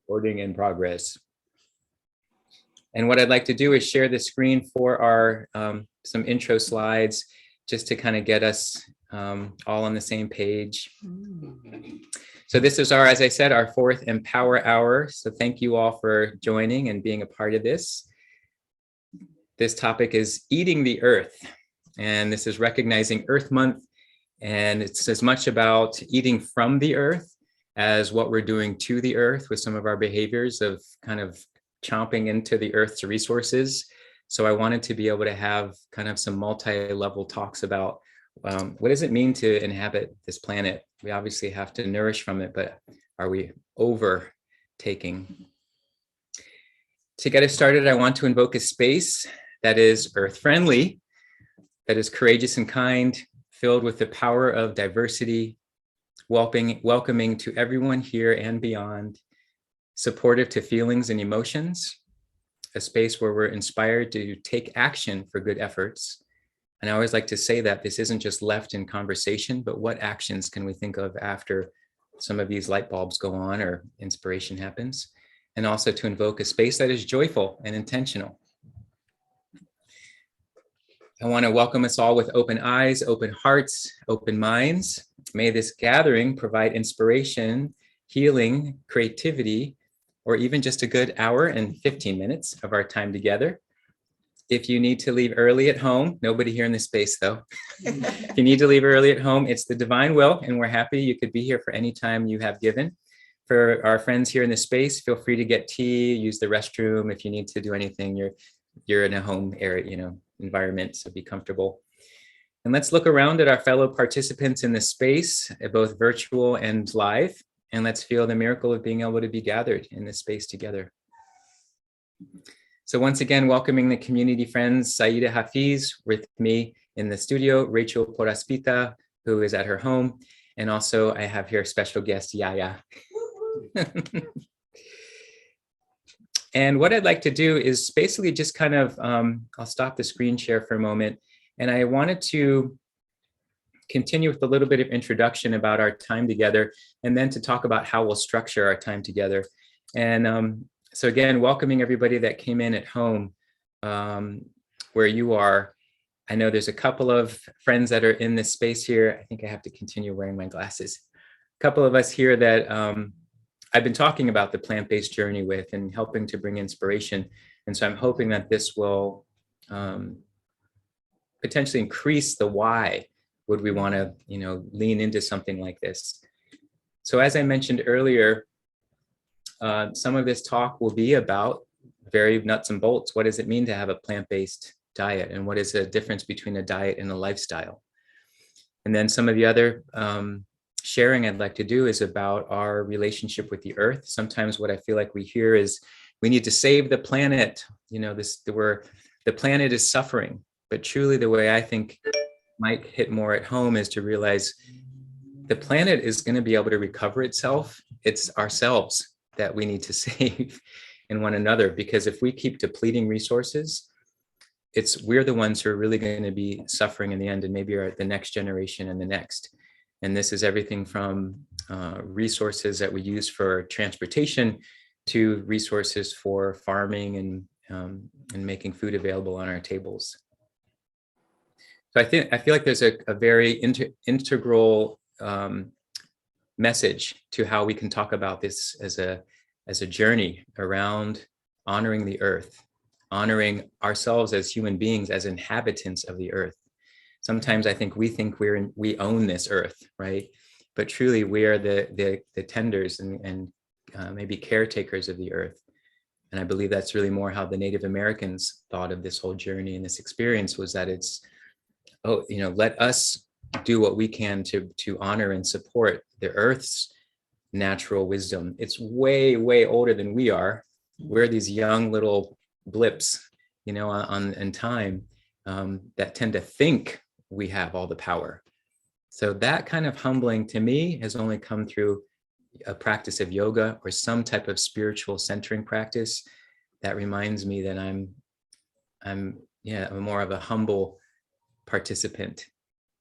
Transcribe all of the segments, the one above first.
Recording in progress. And what I'd like to do is share the screen for our some intro slides, just to kind of get us all on the same page. So this is our, as I said, our fourth Empower Hour. So thank you all for joining and being a part of this. This topic is eating the earth. And this is recognizing Earth Month. And it's as much about eating from the earth as what we're doing to the earth with some of our behaviors of kind of chomping into the earth's resources. So I wanted to be able to have kind of some multi-level talks about what does it mean to inhabit this planet? We obviously have to nourish from it, but are we overtaking? To get us started, I want to invoke a space that is earth-friendly, that is courageous and kind, filled with the power of diversity, welcoming to everyone here and beyond, supportive to feelings and emotions, a space where we're inspired to take action for good efforts. And I always like to say that this isn't just left in conversation, but what actions can we think of after some of these light bulbs go on or inspiration happens? And also to invoke a space that is joyful and intentional. I want to welcome us all with open eyes, open hearts, open minds. May this gathering provide inspiration, healing, creativity, or even just a good hour and 15 minutes of our time together. If you need to leave early at home, nobody here in this space though. If you need to leave early at home, it's the divine will, and we're happy you could be here for any time you have given. For our friends here in the space, feel free to get tea, use the restroom. If you need to do anything, you're in a home area, environment, so be comfortable. And let's look around at our fellow participants in this space, both virtual and live, and let's feel the miracle of being able to be gathered in this space together. So once again, welcoming the community friends, Saeeda, Hafiz, with me in the studio, Rachel Porraspita, who is at her home, and also I have here special guest, Yaya. And what I'd like to do is basically just kind of, I'll stop the screen share for a moment. And I wanted to continue with a little bit of introduction about our time together, and then to talk about how we'll structure our time together. And so again, welcoming everybody that came in at home, where you are. I know there's a couple of friends that are in this space here. I think I have to continue wearing my glasses. A couple of us here that I've been talking about the plant-based journey with and helping to bring inspiration. And so I'm hoping that this will potentially increase the why would we want to, lean into something like this. So as I mentioned earlier, some of this talk will be about very nuts and bolts. What does it mean to have a plant-based diet? And what is the difference between a diet and a lifestyle? And then some of the other sharing I'd like to do is about our relationship with the earth. Sometimes what I feel like we hear is we need to save the planet. The planet is suffering, but truly the way I think might hit more at home is to realize the planet is going to be able to recover itself. It's ourselves that we need to save in one another, because if we keep depleting resources, we're the ones who are really going to be suffering in the end, and maybe are the next generation and the next. And this is everything from resources that we use for transportation to resources for farming and making food available on our tables. So I feel like there's a very integral message to how we can talk about this as a journey around honoring the earth, honoring ourselves as human beings, as inhabitants of the earth. Sometimes I think we own this earth, right? But truly we are the tenders and maybe caretakers of the earth. And I believe that's really more how the Native Americans thought of this whole journey and this experience, was that it's, let us do what we can to honor and support the earth's natural wisdom. It's way, way older than we are. We're these young little blips, in time that tend to think we have all the power. So that kind of humbling to me has only come through a practice of yoga or some type of spiritual centering practice that reminds me that I'm more of a humble participant.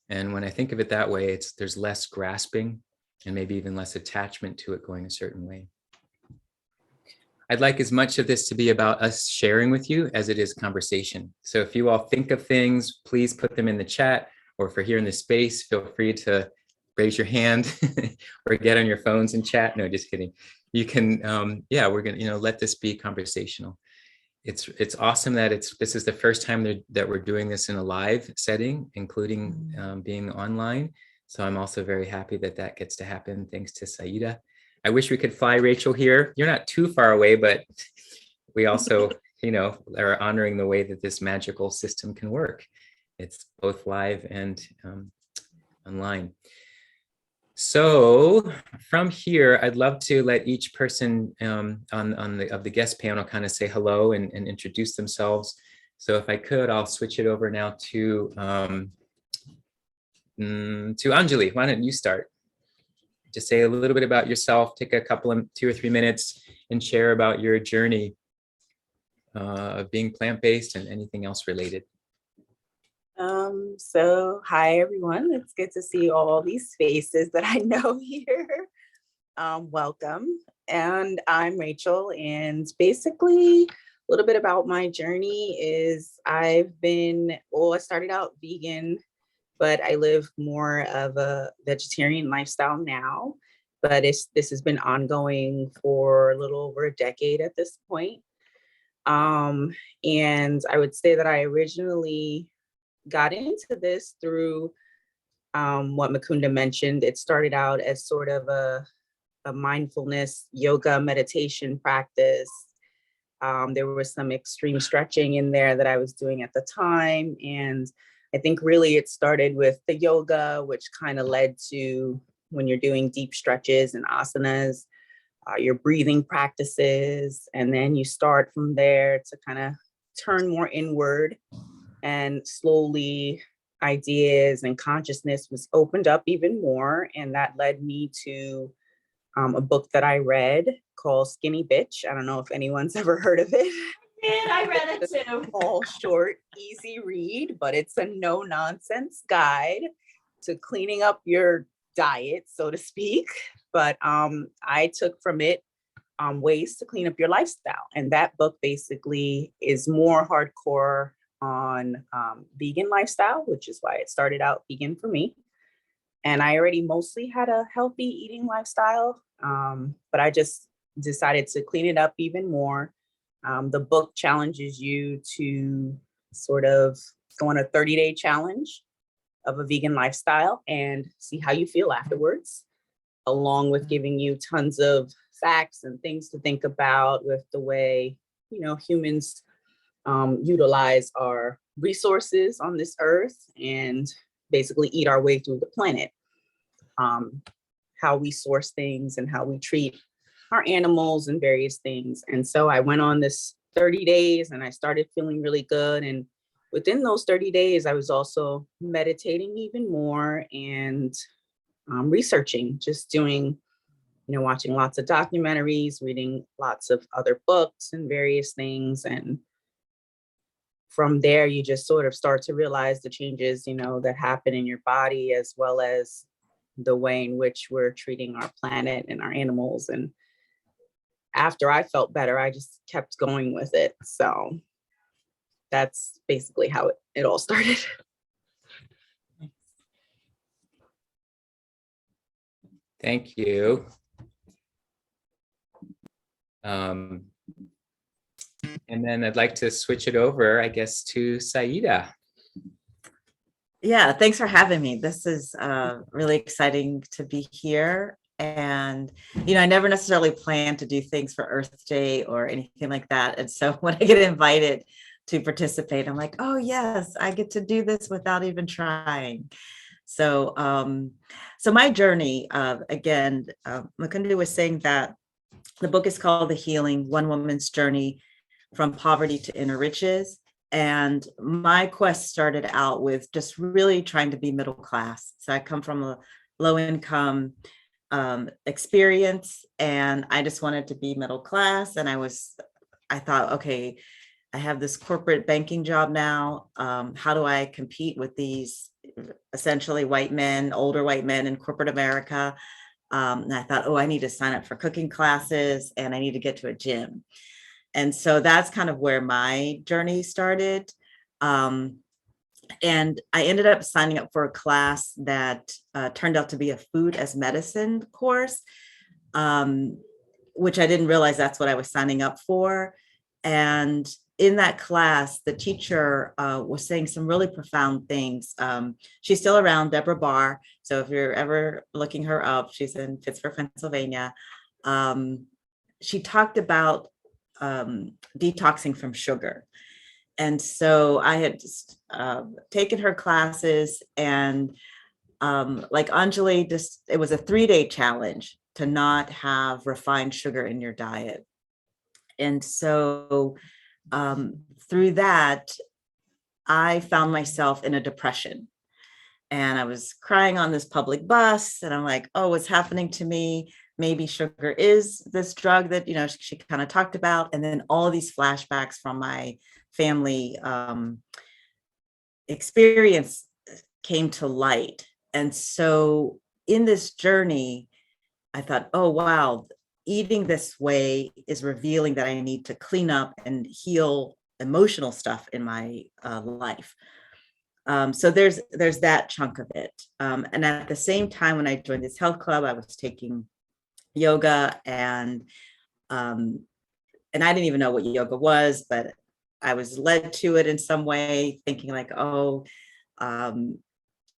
And when I think of it that way, there's less grasping and maybe even less attachment to it going a certain way. I'd like as much of this to be about us sharing with you as it is conversation. So if you all think of things, please put them in the chat, or if you're here in the space, feel free to raise your hand or get on your phones and chat. No, just kidding. You can, we're gonna, let this be conversational. It's awesome that this is the first time that we're doing this in a live setting, including being online. So I'm also very happy that gets to happen, thanks to Saeeda. I wish we could fly Rachel here. You're not too far away, but we also, are honoring the way that this magical system can work. It's both live and online. So from here, I'd love to let each person of the guest panel kind of say hello and introduce themselves. So if I could, I'll switch it over now to Anjali. Why don't you start? Just say a little bit about yourself, take a couple of 2 or 3 minutes and share about your journey of being plant-based and anything else related. So hi everyone, it's good to see all these faces that I know here. Welcome. And I'm Rachel, and basically a little bit about my journey is I started out vegan, but I live more of a vegetarian lifestyle now. But this has been ongoing for a little over a decade at this point. And I would say that I originally got into this through what Mukunda mentioned. It started out as sort of a mindfulness yoga meditation practice. There was some extreme stretching in there that I was doing at the time. And I think really it started with the yoga, which kind of led to when you're doing deep stretches and asanas, your breathing practices. And then you start from there to kind of turn more inward, and slowly ideas and consciousness was opened up even more. And that led me to a book that I read called Skinny Bitch. I don't know if anyone's ever heard of it. And I read it too. Small, short, easy read, but it's a no-nonsense guide to cleaning up your diet, so to speak. But I took from it ways to clean up your lifestyle. And that book basically is more hardcore on vegan lifestyle, which is why it started out vegan for me. And I already mostly had a healthy eating lifestyle, but I just decided to clean it up even more. The book challenges you to sort of go on a 30-day challenge of a vegan lifestyle and see how you feel afterwards, along with giving you tons of facts and things to think about with the way, humans utilize our resources on this earth and basically eat our way through the planet. How we source things and how we treat our animals and various things. And so I went on this 30 days and I started feeling really good. And within those 30 days, I was also meditating even more and researching, just doing, watching lots of documentaries, reading lots of other books and various things. And from there, you just sort of start to realize the changes, that happen in your body, as well as the way in which we're treating our planet and our animals. And after I felt better, I just kept going with it. So that's basically how it all started. Thank you. And then I'd like to switch it over, I guess, to Saeeda. Yeah, thanks for having me. This is really exciting to be here. And, I never necessarily planned to do things for Earth Day or anything like that. And so when I get invited to participate, I'm like, oh, yes, I get to do this without even trying. So, so my journey, again, Mukunda was saying that the book is called The Healing, One Woman's Journey from Poverty to Inner Riches. And my quest started out with just really trying to be middle class. So I come from a low income experience, and I just wanted to be middle class. And I thought, okay, I have this corporate banking job now. How do I compete with these essentially white men, older white men in corporate America? And I thought, oh, I need to sign up for cooking classes and I need to get to a gym. And so that's kind of where my journey started. And I ended up signing up for a class that turned out to be a food as medicine course, which I didn't realize that's what I was signing up for. And in that class, the teacher was saying some really profound things. She's still around, Deborah Barr. So if you're ever looking her up, she's in Pittsburgh, Pennsylvania. She talked about detoxing from sugar. And so I had just taken her classes, and like Anjali, just it was a 3-day challenge to not have refined sugar in your diet. And so through that, I found myself in a depression, and I was crying on this public bus, and I'm like, oh, what's happening to me? Maybe sugar is this drug that, she kind of talked about. And then all these flashbacks from my family experience came to light. And so in this journey, I thought, oh, wow, eating this way is revealing that I need to clean up and heal emotional stuff in my life. So there's that chunk of it. And at the same time, when I joined this health club, I was taking yoga, and I didn't even know what yoga was, but I was led to it in some way, thinking like, oh, I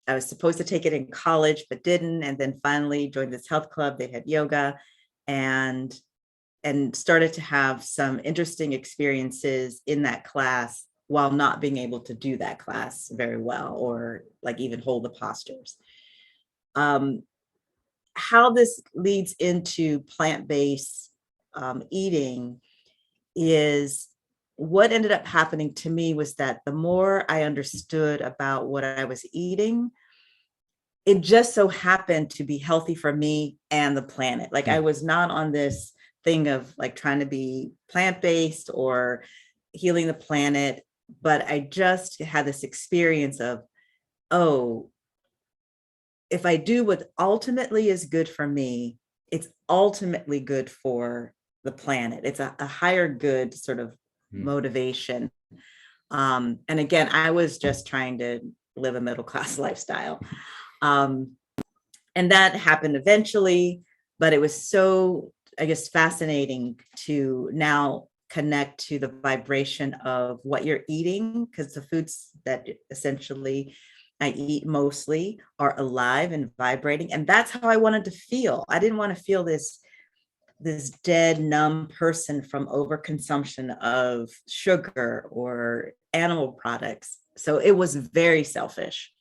was supposed to take it in college, but didn't. And then finally joined this health club. They had yoga, and started to have some interesting experiences in that class while not being able to do that class very well, or like even hold the postures. How this leads into plant-based eating is what ended up happening to me was that the more I understood about what I was eating, it just so happened to be healthy for me and the planet. Like I was not on this thing of like trying to be plant-based or healing the planet, but I just had this experience of, oh, if I do what ultimately is good for me, it's ultimately good for the planet. It's a higher good sort of motivation. And again, I was just trying to live a middle-class lifestyle. And that happened eventually, but it was so, I guess, fascinating to now connect to the vibration of what you're eating, because the foods that essentially I eat mostly are alive and vibrating. And that's how I wanted to feel. I didn't want to feel this dead, numb person from overconsumption of sugar or animal products. So it was very selfish.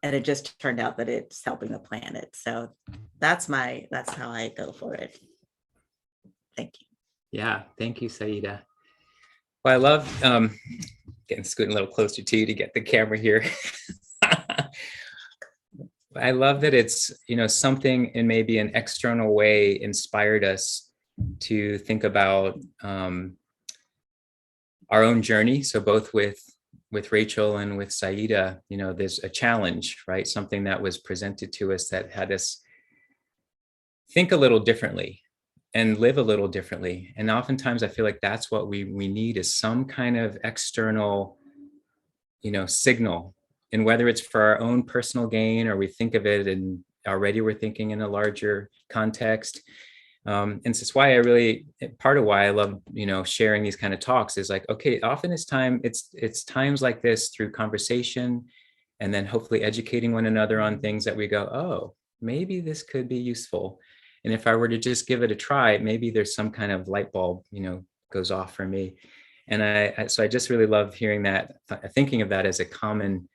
And it just turned out that it's helping the planet. So that's how I go for it. Thank you. Yeah, thank you, Saeeda. Well, I love scooting a little closer to you to get the camera here. I love that it's, something in maybe an external way inspired us to think about our own journey. So both with Rachel and with Saeeda, there's a challenge, right? Something that was presented to us that had us think a little differently and live a little differently. And oftentimes I feel like that's what we need, is some kind of external, signal. And whether it's for our own personal gain, or we think of it and already we're thinking in a larger context. And it's why part of why I love, sharing these kind of talks is like, okay, often it's times like this, through conversation and then hopefully educating one another on things that we go, oh, maybe this could be useful. And if I were to just give it a try, maybe there's some kind of light bulb, goes off for me. And so I just really love hearing that, thinking of that as a common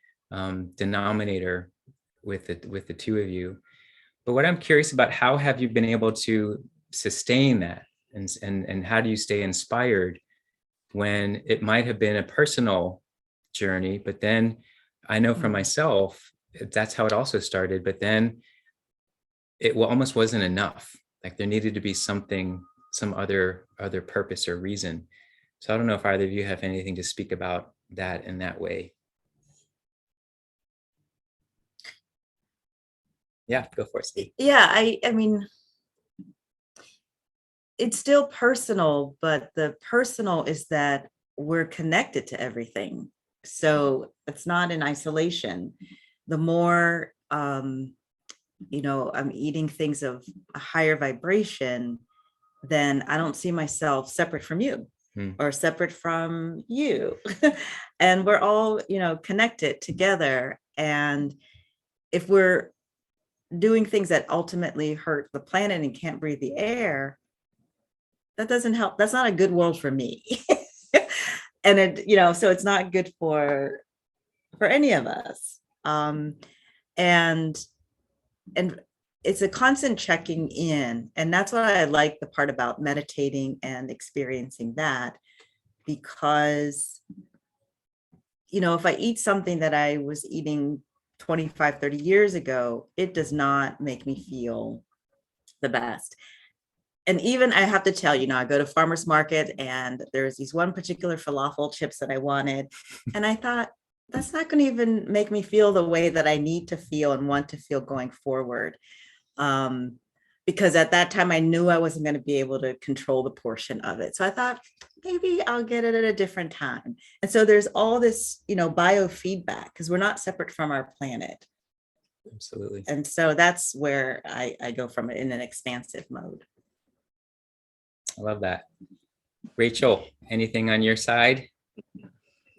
denominator with the two of you. But what I'm curious about, how have you been able to sustain that, and how do you stay inspired when it might have been a personal journey, but then I know for myself, that's how it also started, but then it almost wasn't enough. Like there needed to be some other purpose or reason. So I don't know if either of you have anything to speak about that in that way. Yeah, go for it, Steve. Yeah, I mean, it's still personal, but the personal is that we're connected to everything. So it's not in isolation. The more, I'm eating things of a higher vibration, then I don't see myself separate from you or separate from you. And we're all, connected together. And if we're doing things that ultimately hurt the planet and can't breathe the air, that doesn't help. That's not a good world for me. And so it's not good for any of us. And it's a constant checking in. And that's what I like the part about meditating and experiencing that, because, if I eat something that I was eating 25, 30 years ago, it does not make me feel the best. And even I have to tell you, I go to farmer's market and there's these one particular falafel chips that I wanted. And I thought, that's not going to even make me feel the way that I need to feel and want to feel going forward. Because at that time I knew I wasn't going to be able to control the portion of it. So I thought maybe I'll get it at a different time. And so there's all this, biofeedback, because we're not separate from our planet. Absolutely. And so that's where I go from it in an expansive mode. I love that. Rachel, anything on your side?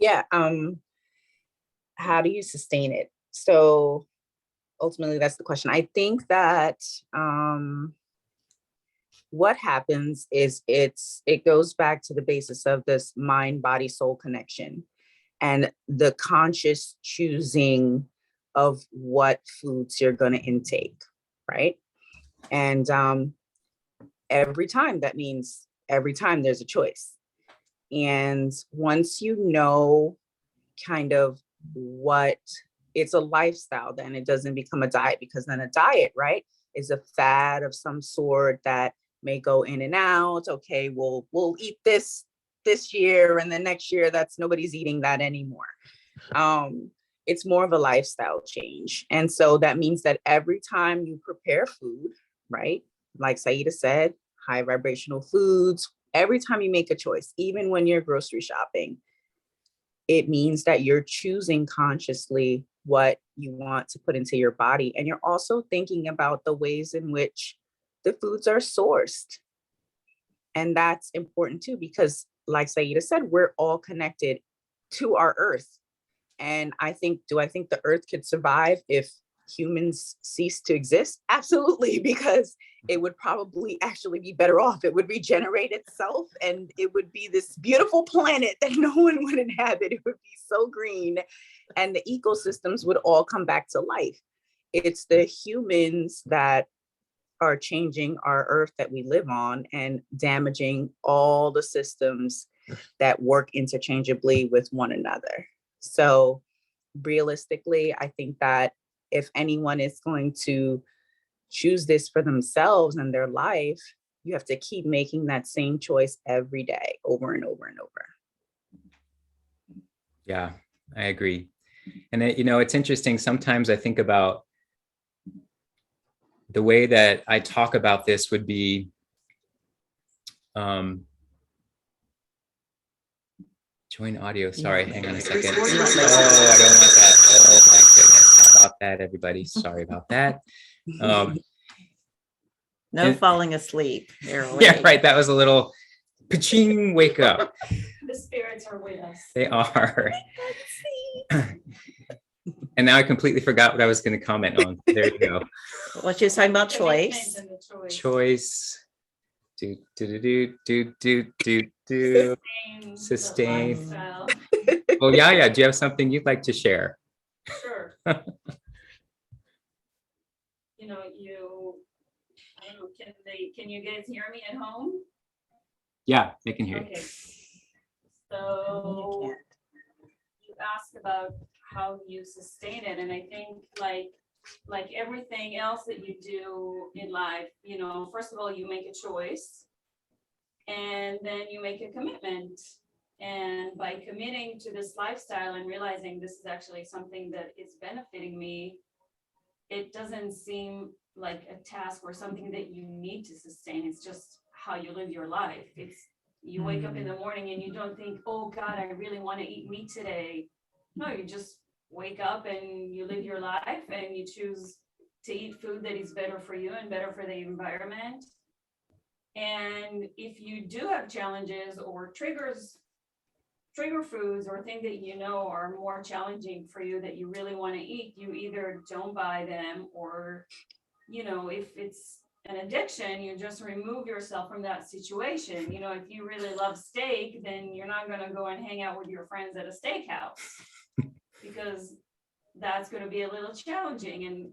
Yeah. How do you sustain it? So ultimately, that's the question. I think that what happens is it goes back to the basis of this mind, body, soul connection and the conscious choosing of what foods you're going to intake, right? And every time there's a choice. And once you know kind of what it's a lifestyle, then it doesn't become a diet, because then a diet, right, is a fad of some sort that may go in and out. Okay, we'll eat this year, and then next year nobody's eating that anymore. It's more of a lifestyle change. And so that means that every time you prepare food, right, like Saeeda said, high vibrational foods, every time you make a choice, even when you're grocery shopping, it means that you're choosing consciously what you want to put into your body. And you're also thinking about the ways in which the foods are sourced. And that's important too, because like Saeeda said, we're all connected to our earth. And do I think the earth could survive if humans cease to exist? Absolutely, because it would probably actually be better off. It would regenerate itself and it would be this beautiful planet that no one would inhabit. It would be so green and the ecosystems would all come back to life. It's the humans that are changing our earth that we live on and damaging all the systems that work interchangeably with one another. So realistically, I think that if anyone is going to choose this for themselves and their life, you have to keep making that same choice every day, over and over and over. Yeah, I agree. And it's interesting. Sometimes I think about the way that I talk about this would be, join audio. Sorry, hang on a second. Oh, I don't want that. Oh my goodness. How about that, everybody? Sorry about that. No falling asleep. Yeah, right. That was a little paching, wake up. The spirits are with us. They are. And now I completely forgot what I was going to comment on. There you go. Well, she was talking about choice. Choice. Do. Sustain. Well, yeah. Do you have something you'd like to share? Sure. Can you guys hear me at home? Yeah, they can hear you. Okay. So you asked about how you sustain it, and I think like everything else that you do in life, first of all, you make a choice, and then you make a commitment. And by committing to this lifestyle and realizing this is actually something that is benefiting me, it doesn't seem like a task or something that you need to sustain. It's just how you live your life. It's, you wake up in the morning and you don't think, oh God, I really want to eat meat today. No, you just wake up and you live your life and you choose to eat food that is better for you and better for the environment. And if you do have challenges or trigger foods or things that you know are more challenging for you that you really want to eat, you either don't buy them, or, you know, if it's an addiction, you just remove yourself from that situation. You know, if you really love steak, then you're not going to go and hang out with your friends at a steakhouse because that's going to be a little challenging. And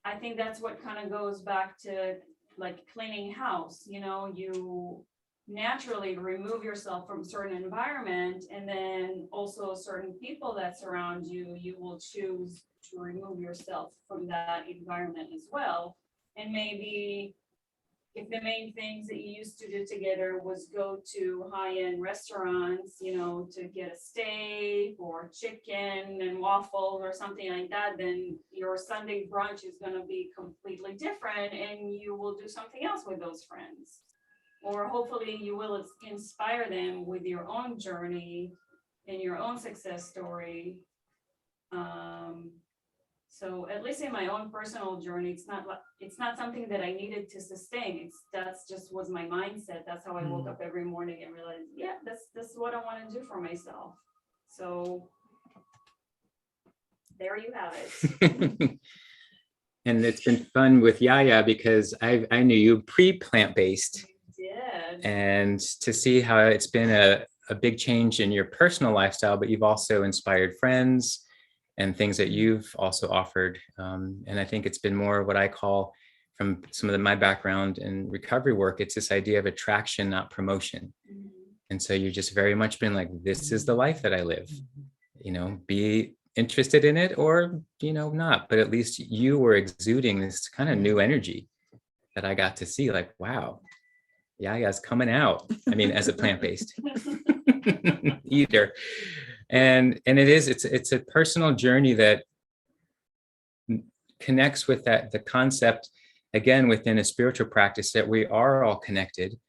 I think that's what kind of goes back to like cleaning house. You know, you naturally remove yourself from certain environment, and then also certain people that surround you, you will choose to remove yourself from that environment as well. And maybe if the main things that you used to do together was go to high-end restaurants, you know, to get a steak or chicken and waffles or something like that, then your Sunday brunch is going to be completely different, and you will do something else with those friends. Or hopefully you will inspire them with your own journey and your own success story. So at least in my own personal journey, it's not something that I needed to sustain. That's just was my mindset. That's how I woke up every morning and realized, yeah, that's what I want to do for myself. So there you have it. And it's been fun with Yaya because I knew you pre-plant-based. Yeah. And to see how it's been a big change in your personal lifestyle, but you've also inspired friends and things that you've also offered. And I think it's been more what I call, from some of my background in recovery work, it's this idea of attraction, not promotion. And so you've just very much been like, this is the life that I live, you know, be interested in it or, you know, not, but at least you were exuding this kind of new energy that I got to see, like, wow, Yaya's coming out. I mean, as a plant-based eater. And it's a personal journey that connects with the concept, again, within a spiritual practice, that we are all connected.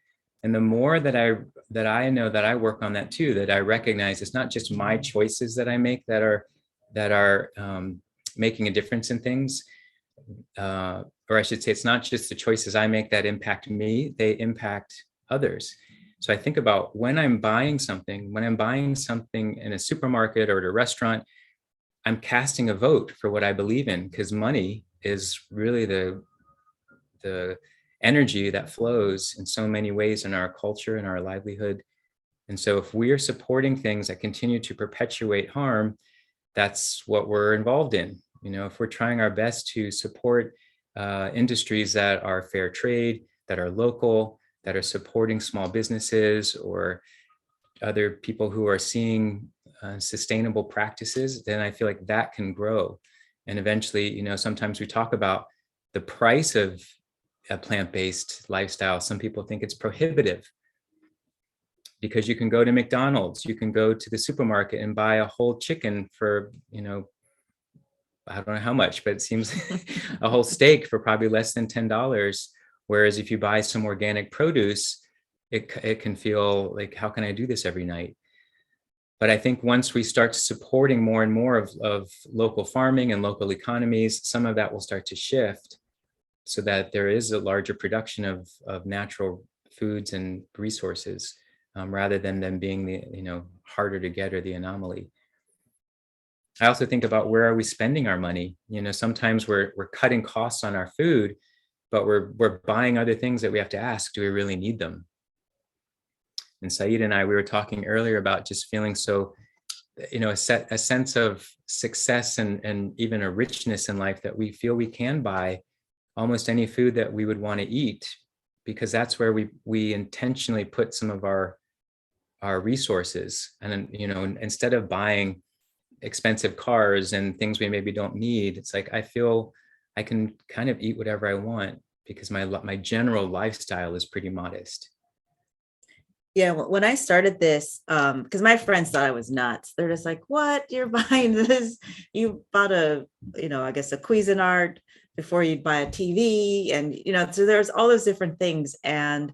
And the more that I know that I work on that too, that I recognize it's not just my choices that I make that are making a difference in things, or I should say, it's not just the choices I make that impact me, they impact others. So I think about when I'm buying something in a supermarket or at a restaurant, I'm casting a vote for what I believe in, because money is really the energy that flows in so many ways in our culture and our livelihood. And so if we are supporting things that continue to perpetuate harm, that's what we're involved in. You know, if we're trying our best to support industries that are fair trade, that are local, that are supporting small businesses or other people who are seeing sustainable practices, then I feel like that can grow. And eventually, you know, sometimes we talk about the price of a plant-based lifestyle. Some people think it's prohibitive because you can go to McDonald's, you can go to the supermarket and buy a whole chicken for, you know, I don't know how much, but it seems a whole steak for probably less than $10. Whereas if you buy some organic produce, it can feel like, how can I do this every night? But I think once we start supporting more and more of local farming and local economies, some of that will start to shift so that there is a larger production of natural foods and resources, rather than them being the, you know, harder to get or the anomaly. I also think about, where are we spending our money? You know, sometimes we're cutting costs on our food, but we're buying other things that we have to ask, do we really need them? And Saeeda and I, we were talking earlier about just feeling so, you know, a sense of success and even a richness in life, that we feel we can buy almost any food that we would want to eat, because that's where we intentionally put some of our resources. And, you know, instead of buying expensive cars and things we maybe don't need, it's like, I feel I can kind of eat whatever I want because my general lifestyle is pretty modest. Yeah, when I started this, because my friends thought I was nuts. They're just like, what? You're buying this? You bought a, you know, I guess a Cuisinart before you'd buy a TV. And, you know, so there's all those different things. And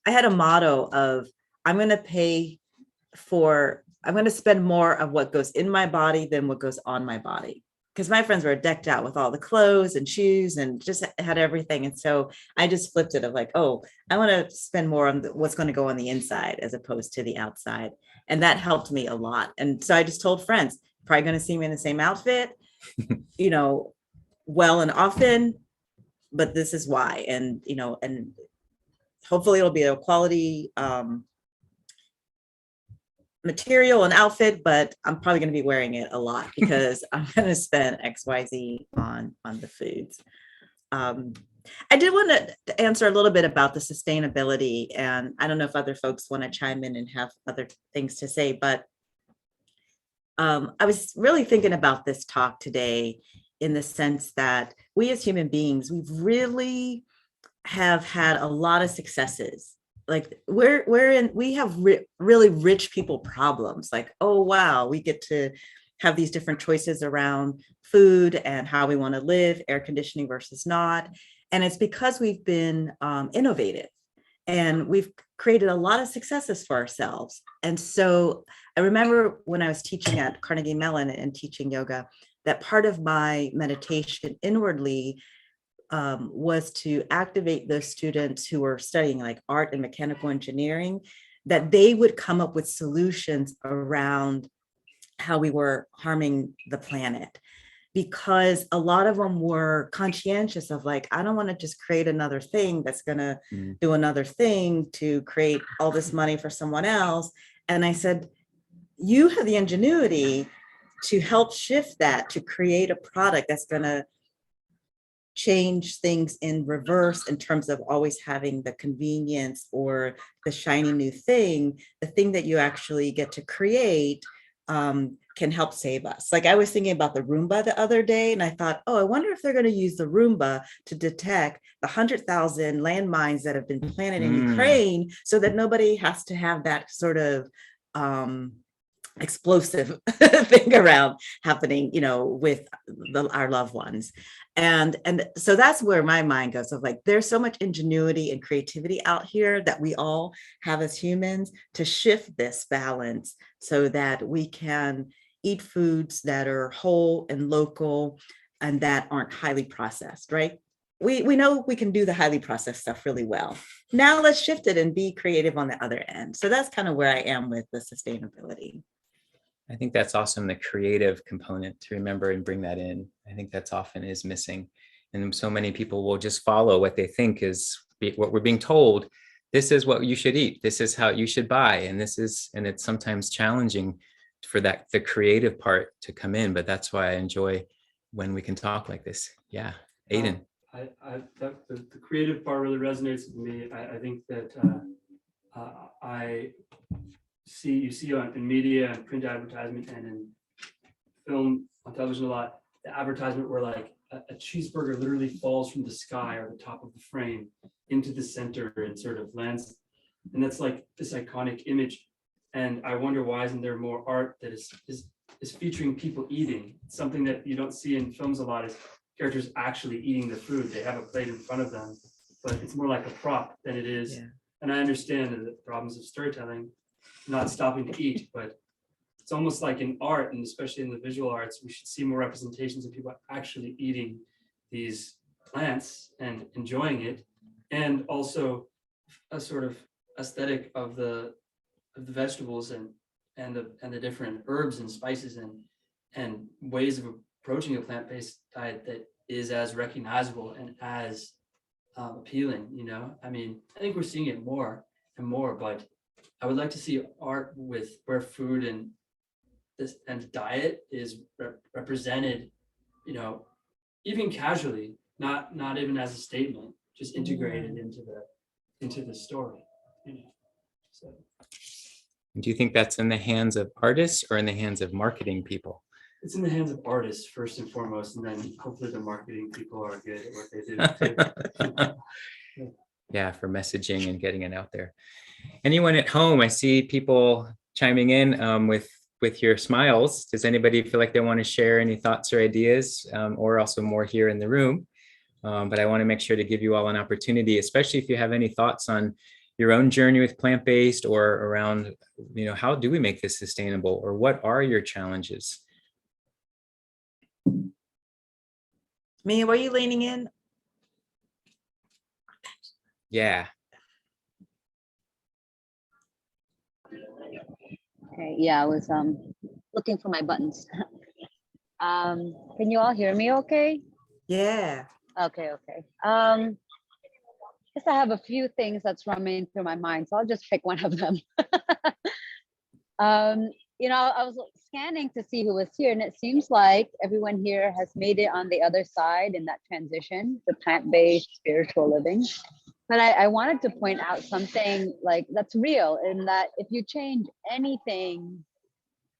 I had a motto of, I'm going to spend more of what goes in my body than what goes on my body. Because my friends were decked out with all the clothes and shoes and just had everything. And so I just flipped it of like, oh, I want to spend more on what's going to go on the inside as opposed to the outside. And that helped me a lot. And so I just told friends, probably going to see me in the same outfit, well and often, but this is why. And, and hopefully it'll be a quality material and outfit, but I'm probably going to be wearing it a lot because I'm going to spend XYZ on the foods. I did want to answer a little bit about the sustainability, and I don't know if other folks want to chime in and have other things to say, but I was really thinking about this talk today in the sense that we as human beings, we have had a lot of successes. Like we have really rich people problems. Like, oh, wow, we get to have these different choices around food and how we want to live, air conditioning versus not. And it's because we've been innovative and we've created a lot of successes for ourselves. And so I remember when I was teaching at Carnegie Mellon and teaching yoga, that part of my meditation inwardly was to activate those students who were studying like art and mechanical engineering, that they would come up with solutions around how we were harming the planet. Because a lot of them were conscientious of like, I don't want to just create another thing that's going to do another thing to create all this money for someone else. And I said, you have the ingenuity to help shift that, to create a product that's going to change things in reverse in terms of always having the convenience or the shiny new thing. The thing that you actually get to create can help save us. Like I was thinking about the Roomba the other day, and I thought, oh, I wonder if they're going to use the Roomba to detect the 100,000 landmines that have been planted in Ukraine, so that nobody has to have that sort of explosive thing around happening, with our loved ones. And so that's where my mind goes of like, there's so much ingenuity and creativity out here that we all have as humans to shift this balance so that we can eat foods that are whole and local and that aren't highly processed, right? We know we can do the highly processed stuff really well. Now let's shift it and be creative on the other end. So that's kind of where I am with the sustainability. I think that's awesome, the creative component to remember and bring that in. I think that's often is missing. And so many people will just follow what they think is what we're being told. This is what you should eat. This is how you should buy. And it's sometimes challenging for the creative part to come in, but that's why I enjoy when we can talk like this. Yeah. Aiden. The creative part really resonates with me. I think that you see in media and print advertisement and in film on television a lot, the advertisement where like a cheeseburger literally falls from the sky or the top of the frame into the center and sort of lands. And that's like this iconic image. And I wonder, why isn't there more art that is featuring people eating? Something that you don't see in films a lot is characters actually eating the food. They have a plate in front of them, but it's more like a prop than it is. Yeah. And I understand the problems of storytelling, not stopping to eat, but it's almost like in art, and especially in the visual arts, we should see more representations of people actually eating these plants and enjoying it, and also a sort of aesthetic of the vegetables and the different herbs and spices and ways of approaching a plant-based diet that is as recognizable and as appealing. I mean, I think we're seeing it more and more, but I would like to see art where food and diet is represented, even casually, not even as a statement, just integrated into the story. So. Do you think that's in the hands of artists or in the hands of marketing people? It's in the hands of artists first and foremost, and then hopefully the marketing people are good at what they do. Yeah, for messaging and getting it out there. Anyone at home? I see people chiming in with your smiles. Does anybody feel like they want to share any thoughts or ideas, or also more here in the room? But I want to make sure to give you all an opportunity, especially if you have any thoughts on your own journey with plant-based, or around, how do we make this sustainable, or what are your challenges? Mia, were you leaning in? Yeah. Okay, yeah, I was looking for my buttons. Can you all hear me okay? Yeah. Okay. Guess I have a few things that's running through my mind, so I'll just pick one of them. I was scanning to see who was here, and it seems like everyone here has made it on the other side in that transition, the plant-based spiritual living. But I wanted to point out something like that's real, in that if you change anything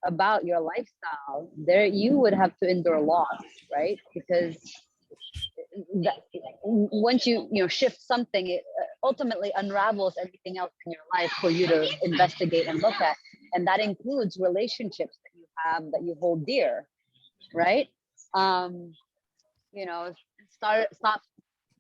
about your lifestyle, there you would have to endure loss, right? Because once you shift something, it ultimately unravels everything else in your life for you to investigate and look at, and that includes relationships that you have that you hold dear, right? Stop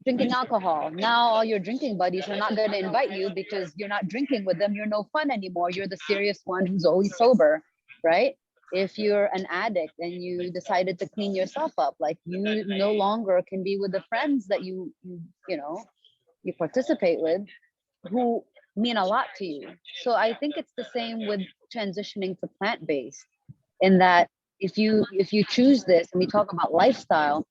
drinking alcohol. Now all your drinking buddies are not going to invite you because you're not drinking with them. You're no fun anymore. You're the serious one who's always sober, right? If you're an addict and you decided to clean yourself up, like you no longer can be with the friends that you participate with, who mean a lot to you. So I think it's the same with transitioning to plant-based, in that if you choose this, and we talk about lifestyle,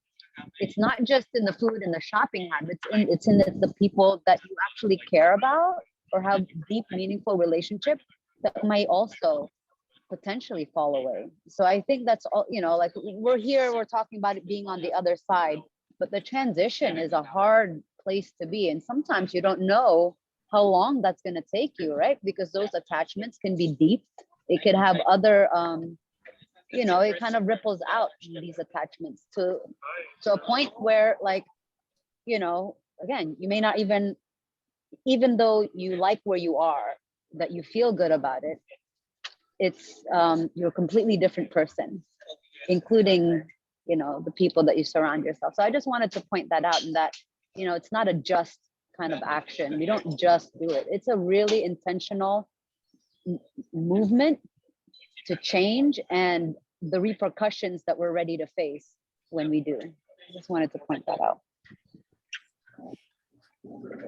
it's not just in the food and the shopping habits, it's in the people that you actually care about or have deep, meaningful relationships that might also potentially fall away. So I think that's all, like we're talking about it being on the other side, but the transition is a hard place to be. And sometimes you don't know how long that's going to take you, right? Because those attachments can be deep. It could have other, it kind of ripples out these attachments to a point where, like, again, you may not even though you like where you are, that you feel good about it, it's you're a completely different person, including, the people that you surround yourself. So I just wanted to point that out, and that, it's not a just kind of action. You don't just do it. It's a really intentional movement to change, and the repercussions that we're ready to face when we do. I just wanted to point that out.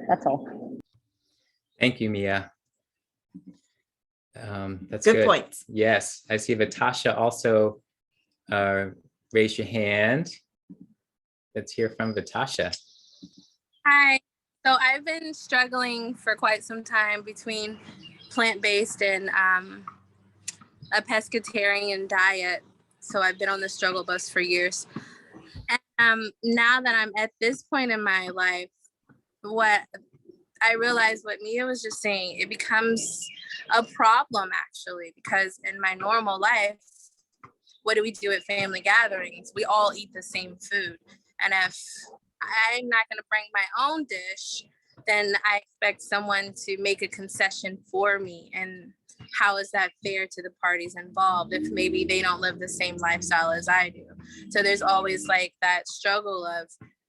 That's all. Thank you, Mia. That's Good good. points. Yes, I see Vitasha also raise your hand. Let's hear from Vitasha. Hi. So I've been struggling for quite some time between plant-based and a pescatarian diet. So I've been on the struggle bus for years. And now that I'm at this point in my life, what I realized, what Mia was just saying, it becomes a problem actually, because in my normal life, what do we do at family gatherings? We all eat the same food. And if I'm not going to bring my own dish, then I expect someone to make a concession for me. And how is that fair to the parties involved if maybe they don't live the same lifestyle as I do? So there's always like that struggle of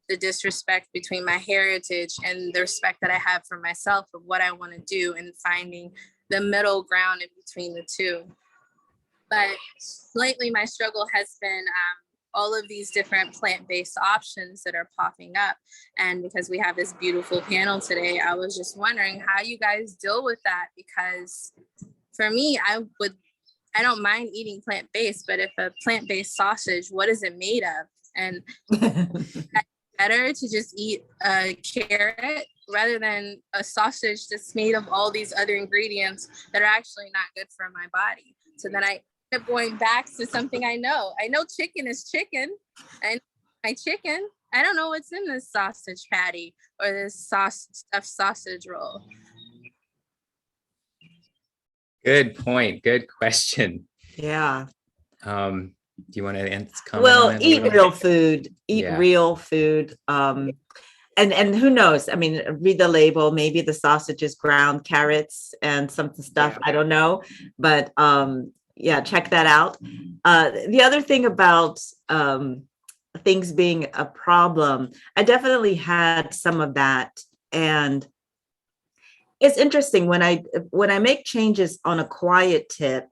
the disrespect between my heritage and the respect that I have for myself of what I want to do, and finding the middle ground in between the two. But lately my struggle has been all of these different plant-based options that are popping up. And because we have this beautiful panel today, I was just wondering how you guys deal with that, because for me, I don't mind eating plant-based, but if a plant-based sausage, what is it made of? And better to just eat a carrot rather than a sausage that's made of all these other ingredients that are actually not good for my body. So then I end up going back to something I know. I know chicken is chicken, and my chicken, I don't know what's in this sausage patty or this stuffed sausage roll. Good point. Good question. Yeah. Do you want to comment on Well, that a eat little? real food, eat Yeah. real food. And who knows? I mean, read the label. Maybe the sausage is ground carrots and some stuff. I don't know. But yeah, check that out. The other thing about things being a problem, I definitely had some of that. And it's interesting when I make changes on a quiet tip,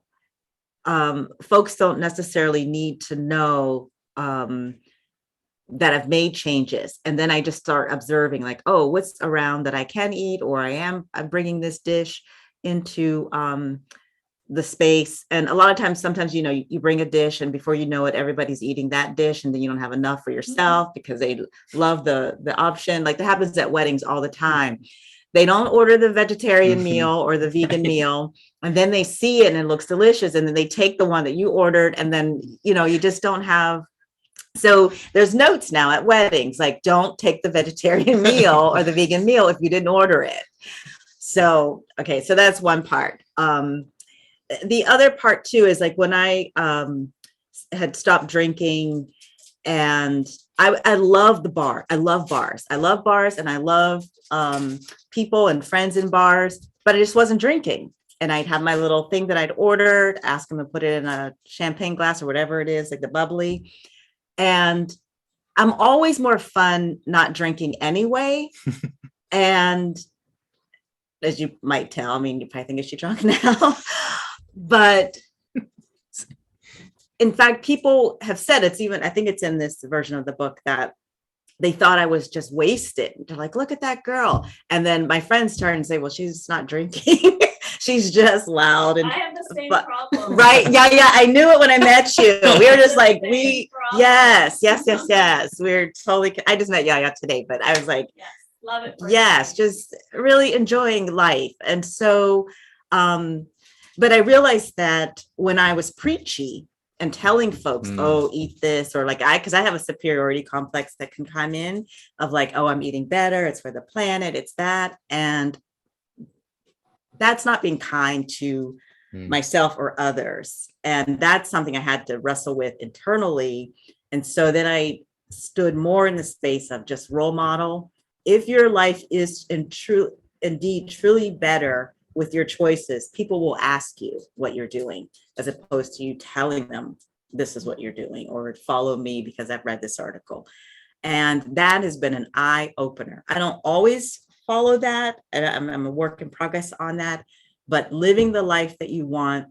folks don't necessarily need to know that I've made changes. And then I just start observing like, oh, what's around that I can eat, or I'm bringing this dish into the space. And a lot of times, sometimes, you know, you bring a dish and before you know it, everybody's eating that dish and then you don't have enough for yourself because they love the option. Like that happens at weddings all the time. They don't order the vegetarian meal or the vegan meal, and then they see it and it looks delicious. And then they take the one that you ordered, and then, you know, you just don't have. So there's notes now at weddings, like don't take the vegetarian meal or the vegan meal if you didn't order it. So, okay, so that's one part. The other part too is like when I had stopped drinking, and I love the bar. I love bars. I love bars, and I love people and friends in bars, but I just wasn't drinking. And I'd have my little thing that I'd ordered, ask them to put it in a champagne glass or whatever it is, like the bubbly. And I'm always more fun not drinking anyway. And as you might tell, I mean, you probably think, is she drunk now? But in fact, people have said it's even, I think it's in this version of the book, that they thought I was just wasted. They're like, look at that girl. And then my friends turn and say, well, she's not drinking. She's just loud. And I have the same problem. right. Yeah. I knew it when I met you. We were just like, Same problem. yes. We're totally, I just met Yaya today, but I was like, Yes, love it. for yes, you. just really enjoying life. And so, but I realized that when I was preachy and telling folks, oh, eat this, or like because I have a superiority complex that can come in of like, oh, I'm eating better, it's for the planet, it's that. And that's not being kind to myself or others. And that's something I had to wrestle with internally. And so then I stood more in the space of just role model. If your life is indeed truly better with your choices, people will ask you what you're doing, as opposed to you telling them this is what you're doing, or follow me because I've read this article. And that has been an eye opener. I don't always follow that, and I'm a work in progress on that, but living the life that you want,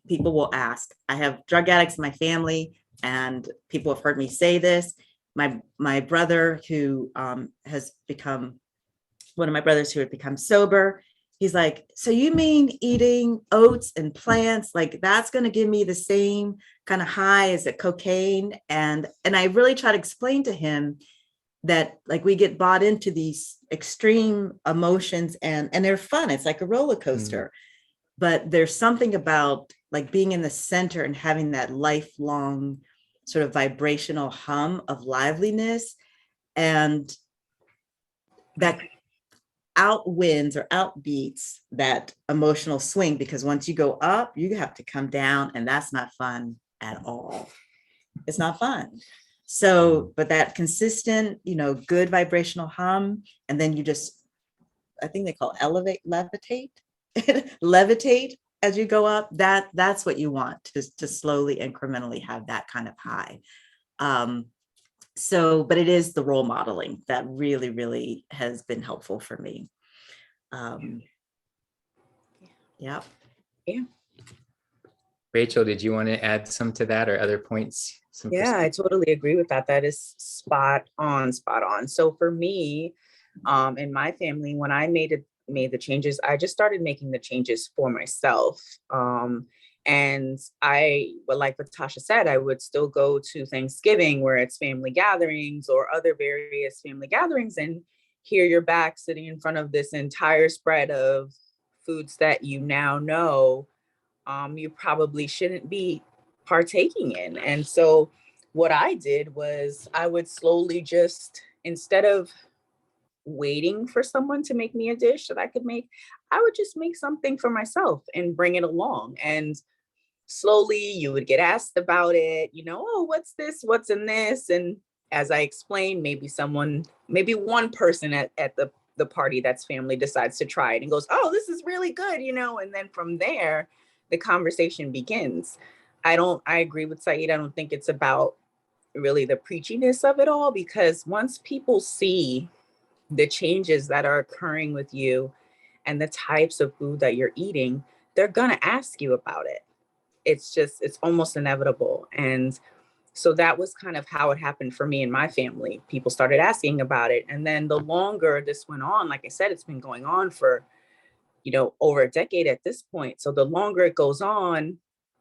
people will ask. I have drug addicts in my family, and people have heard me say this. My brother, who has become one of my brothers who had become sober, he's like, so you mean eating oats and plants, like that's going to give me the same kind of high as a cocaine? And I really try to explain to him that like we get bought into these extreme emotions, and they're fun. It's like a roller coaster. But there's something about like being in the center and having that lifelong sort of vibrational hum of liveliness, and that outwins or outbeats that emotional swing, because once you go up, you have to come down, and that's not fun at all. It's not fun. So, but that consistent, good vibrational hum, and then you just, I think they call levitate, levitate as you go up. That's what you want, to slowly, incrementally have that kind of high. So, but it is the role modeling that really, really has been helpful for me. Yeah. Rachel, did you want to add some to that, or other points? Yeah, I totally agree with that. That is spot on. So for me, in my family, when I made the changes, I just started making the changes for myself. And like what Tasha said, I would still go to Thanksgiving where it's family gatherings or other various family gatherings, and here you're back sitting in front of this entire spread of foods that you now know you probably shouldn't be partaking in. And so what I did was I would slowly just, instead of waiting for someone to make me a dish that I could make, I would just make something for myself and bring it along. And slowly you would get asked about it, oh, what's this? What's in this? And as I explained, maybe one person at the party that's family decides to try it and goes, oh, this is really good, and then from there, the conversation begins. I agree with Saeeda. I don't think it's about really the preachiness of it all, because once people see the changes that are occurring with you and the types of food that you're eating, they're going to ask you about it. It's almost inevitable. And so that was kind of how it happened for me and my family. People started asking about it. And then the longer this went on, like I said, it's been going on for, over a decade at this point. So the longer it goes on,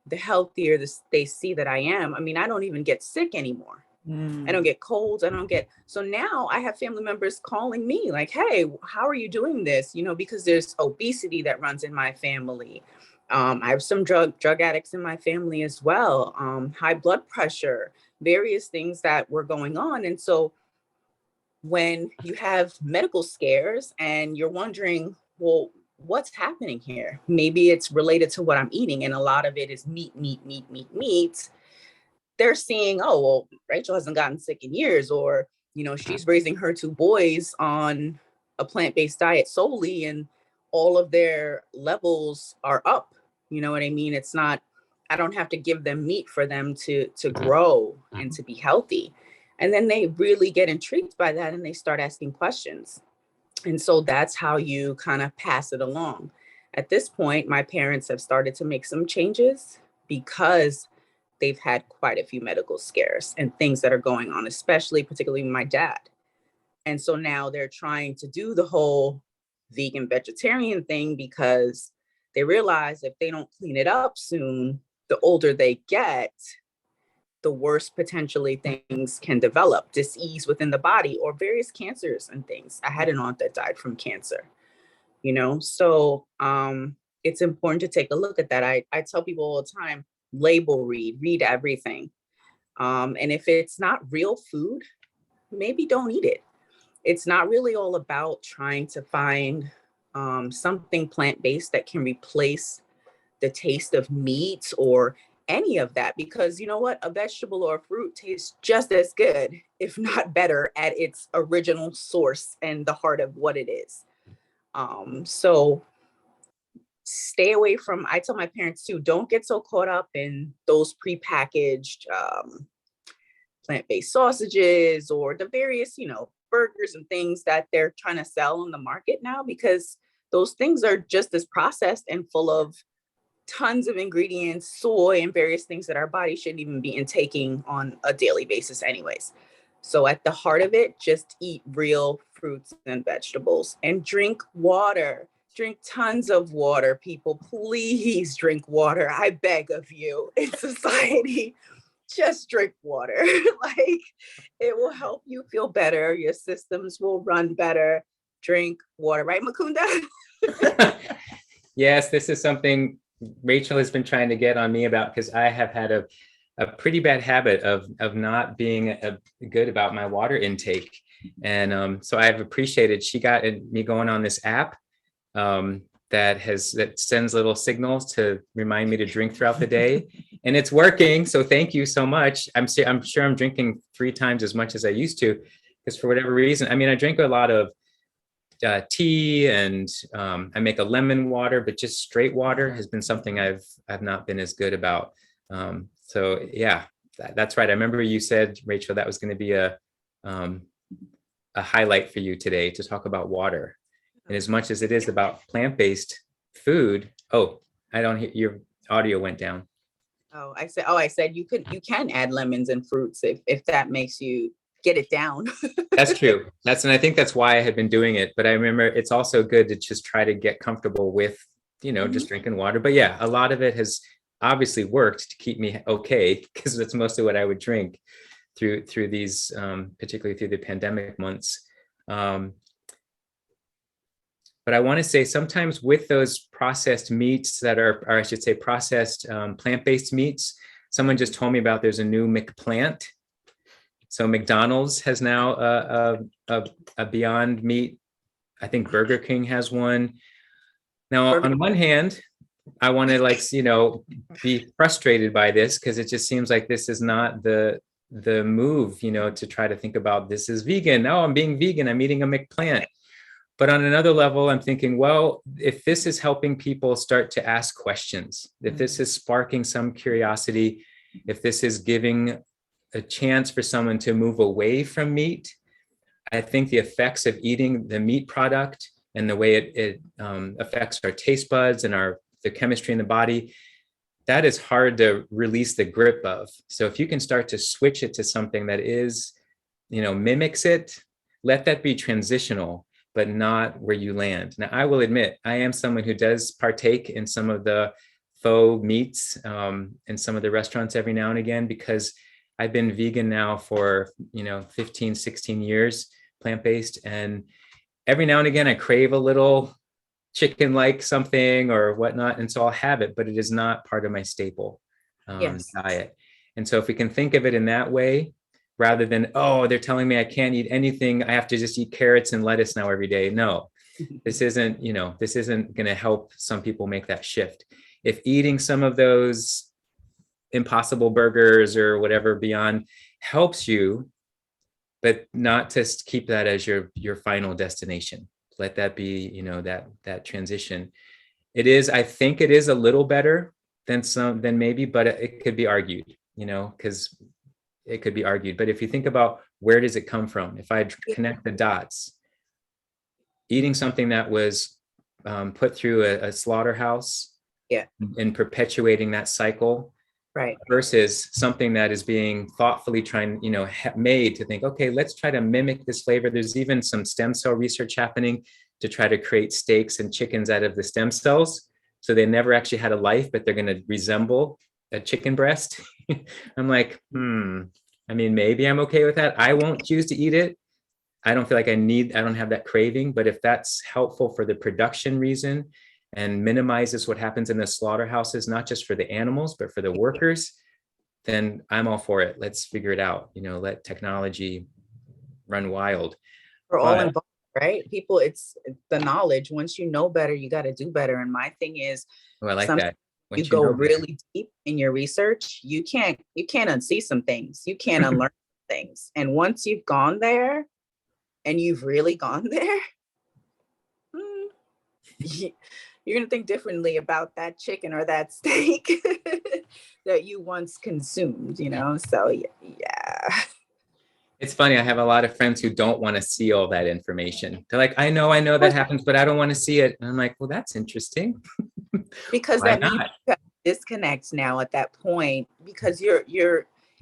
the healthier they see that I am. I mean, I don't even get sick anymore. I don't get colds. So now I have family members calling me like, hey, how are you doing this? Because there's obesity that runs in my family. I have some drug addicts in my family as well. High blood pressure, various things that were going on. And so when you have medical scares and you're wondering, well, what's happening here? Maybe it's related to what I'm eating. And a lot of it is meat. They're seeing, oh, well, Rachel hasn't gotten sick in years, or, she's raising her 2 boys on a plant-based diet solely, and all of their levels are up. You know what I mean? It's not, I don't have to give them meat for them to grow and to be healthy. And then they really get intrigued by that and they start asking questions. And so that's how you kind of pass it along. At this point, my parents have started to make some changes because they've had quite a few medical scares and things that are going on, particularly my dad. And so now they're trying to do the whole vegan vegetarian thing because they realize if they don't clean it up soon, the older they get, the worse potentially things can develop, disease within the body or various cancers and things. I had an aunt that died from cancer, so it's important to take a look at that. I tell people all the time, read everything. And if it's not real food, maybe don't eat it. It's not really all about trying to find something plant-based that can replace the taste of meat or any of that, because you know what, a vegetable or a fruit tastes just as good, if not better, at its original source and the heart of what it is. So stay away from, I tell my parents too, don't get so caught up in those prepackaged plant-based sausages or the various, burgers and things that they're trying to sell on the market now, because those things are just as processed and full of tons of ingredients, soy, and various things that our body shouldn't even be intaking on a daily basis anyways. So at the heart of it, just eat real fruits and vegetables and drink water. Drink tons of water, people. Please drink water. I beg of you in society. Just drink water. Like, it will help you feel better. Your systems will run better. Drink water, right, Mukunda? Yes, this is something Rachel has been trying to get on me about, because I have had a pretty bad habit of not being good about my water intake. And so I've appreciated, she got me going on this app that sends little signals to remind me to drink throughout the day, and it's working. So thank you so much. I'm sure I'm drinking 3 times as much as I used to, because for whatever reason, I mean, I drink a lot of tea, and I make a lemon water, but just straight water has been something I've not been as good about. So yeah, that's right. I remember you said, Rachel, that was going to be a highlight for you today, to talk about water. And as much as it is about plant-based food, I don't hear, your audio went down. I said you can add lemons and fruits if that makes you get it down. That's true. And I think that's why I had been doing it. But I remember it's also good to just try to get comfortable with, just drinking water. But yeah, a lot of it has obviously worked to keep me okay, because that's mostly what I would drink through these, particularly through the pandemic months. But I want to say, sometimes with those processed meats that are, or I should say processed plant-based meats, someone just told me about, there's a new McPlant. So McDonald's has now a Beyond Meat. I think Burger King has one. Now, on one hand, I want to be frustrated by this, because it just seems like this is not the move, to try to think about, this is vegan. Oh, I'm being vegan. I'm eating a McPlant. But on another level, I'm thinking, well, if this is helping people start to ask questions, if this is sparking some curiosity, if this is giving a chance for someone to move away from meat, I think the effects of eating the meat product and the way it affects our taste buds and the chemistry in the body, that is hard to release the grip of. So if you can start to switch it to something that is, mimics it, let that be transitional, but not where you land. Now, I will admit, I am someone who does partake in some of the faux meats in some of the restaurants every now and again, because I've been vegan now for, 15, 16 years, plant-based. And every now and again, I crave a little chicken-like something or whatnot. And so I'll have it, but it is not part of my staple Yes. diet. And so if we can think of it in that way, rather than, oh, they're telling me I can't eat anything, I have to just eat carrots and lettuce now every day. No, this isn't going to help some people make that shift. If eating some of those Impossible burgers or whatever Beyond helps you, but not to keep that as your final destination. Let that be, that transition. I think it is a little better than maybe, but it could be argued, because it could be argued. But if you think about where does it come from? If I connect the dots, eating something that was put through a slaughterhouse, and perpetuating that cycle, Right. versus something that is being thoughtfully made to think, okay, let's try to mimic this flavor. There's even some stem cell research happening to try to create steaks and chickens out of the stem cells. So they never actually had a life, but they're going to resemble a chicken breast. I'm like, maybe I'm okay with that. I won't choose to eat it. I don't feel like I don't have that craving, but if that's helpful for the production reason and minimizes what happens in the slaughterhouses, not just for the animals, but for the workers, then I'm all for it. Let's figure it out. Let technology run wild. We're all involved, right? People, it's the knowledge. Once you know better, you got to do better. And my thing is, I like that. You go really deep in your research, you can't unsee some things. You can't unlearn things. And once you've gone there and you've really gone there, you're going to think differently about that chicken or that steak that you once consumed, So yeah. It's funny. I have a lot of friends who don't want to see all that information. They're like, I know that happens, but I don't want to see it. And I'm like, well, that's interesting. Because that means you disconnect now at that point, because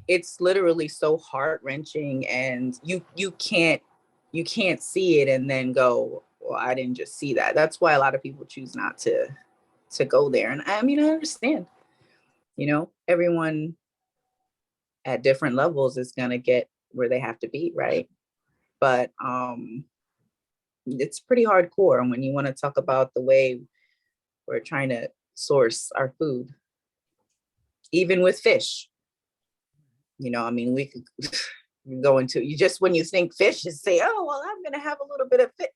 it's literally so heart-wrenching, and you can't see it and then go, well, I didn't just see that. That's why a lot of people choose not to go there. And I understand, everyone at different levels is going to get where they have to be, right? But it's pretty hardcore when you want to talk about the way we're trying to source our food, even with fish. We could go into, when you think fish, you say, oh, well, I'm going to have a little bit of fish.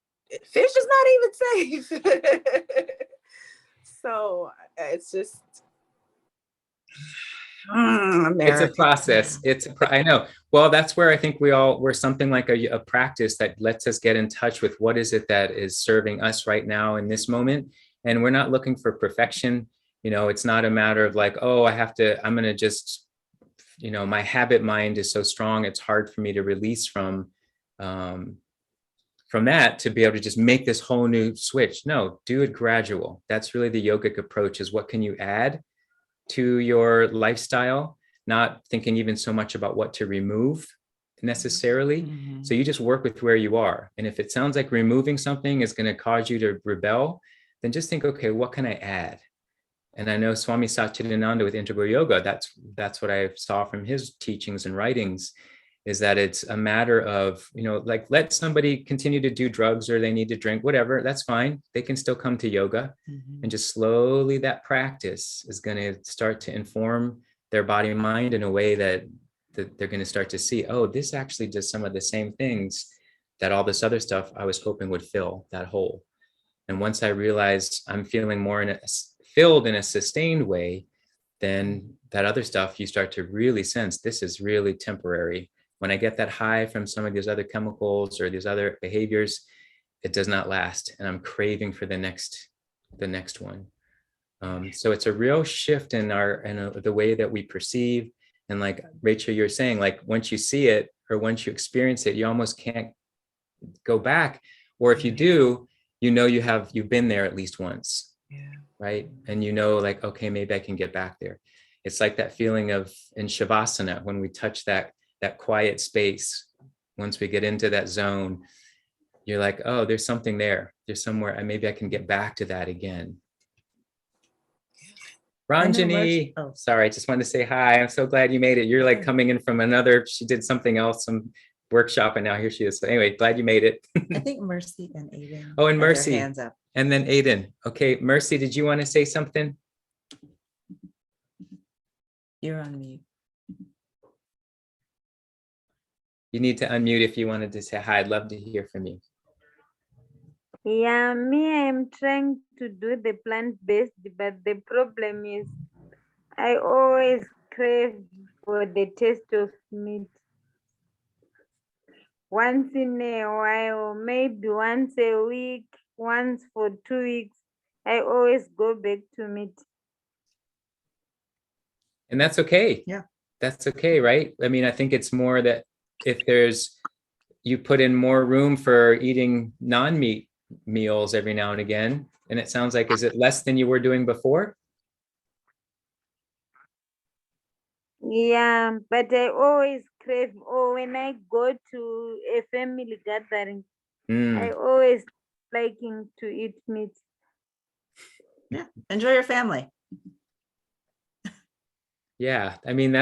Fish is not even safe. So it's just, It's a process. I know. Well, that's where I think we're something like a practice that lets us get in touch with what is it that is serving us right now in this moment. And we're not looking for perfection. It's not a matter of like, oh, I'm going to just, my habit mind is so strong. It's hard for me to release from that to be able to just make this whole new switch. No, do it gradual. That's really the yogic approach, is what can you add to your lifestyle, not thinking even so much about what to remove necessarily. Mm-hmm. So you just work with where you are. And if it sounds like removing something is going to cause you to rebel, then just think, okay, what can I add? And I know Swami Satchidananda with Integral Yoga, that's what I saw from his teachings and writings, is that it's a matter of, like, let somebody continue to do drugs or they need to drink, whatever, that's fine. They can still come to yoga. Mm-hmm. And just slowly that practice is going to start to inform their body and mind in a way that they're going to start to see, oh, this actually does some of the same things that all this other stuff I was hoping would fill that hole. And once I realized I'm feeling more filled in a sustained way, then that other stuff you start to really sense, this is really temporary. When I get that high from some of these other chemicals or these other behaviors, it does not last. And I'm craving for the next one. So it's a real shift in the way that we perceive. And like Rachel, you're saying, like, once you see it or once you experience it, you almost can't go back. Or if you do, you've been there at least once, Yeah. right? And like, okay, maybe I can get back there. It's like that feeling of in Shavasana, when we touch that quiet space, once we get into that zone, you're like, oh, there's something there. There's somewhere, and maybe I can get back to that again. Ranjani, Oh. sorry, I just wanted to say hi. I'm so glad you made it. You're like coming in from she did something else, some workshop, and now here she is. So anyway, glad you made it. I think Mercy and Aiden. Oh, and had their Mercy. hands up. And then Aiden. Okay, Mercy, did you want to say something? You're on mute. You need to unmute if you wanted to say hi. I'd love to hear from you. Yeah, me, I'm trying to do the plant-based, but the problem is I always crave for the taste of meat. Once in a while, maybe once a week, once for 2 weeks, I always go back to meat. And that's okay. Yeah. That's okay, right? I mean, I think it's more that if you put in more room for eating non-meat meals every now and again, and it sounds like, is it less than you were doing before? Yeah, but I always crave, when I go to a family gathering, I always liking to eat meat. Yeah. Enjoy your family. Yeah, I mean,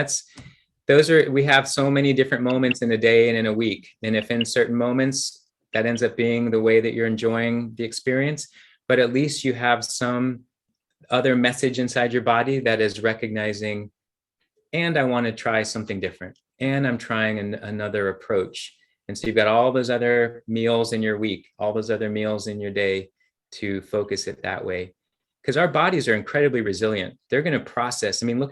we have so many different moments in a day and in a week. And if in certain moments that ends up being the way that you're enjoying the experience, but at least you have some other message inside your body that is recognizing, and I want to try something different, and I'm trying another approach. And so you've got all those other meals in your week, all those other meals in your day to focus it that way. Because our bodies are incredibly resilient. They're going to process. I mean,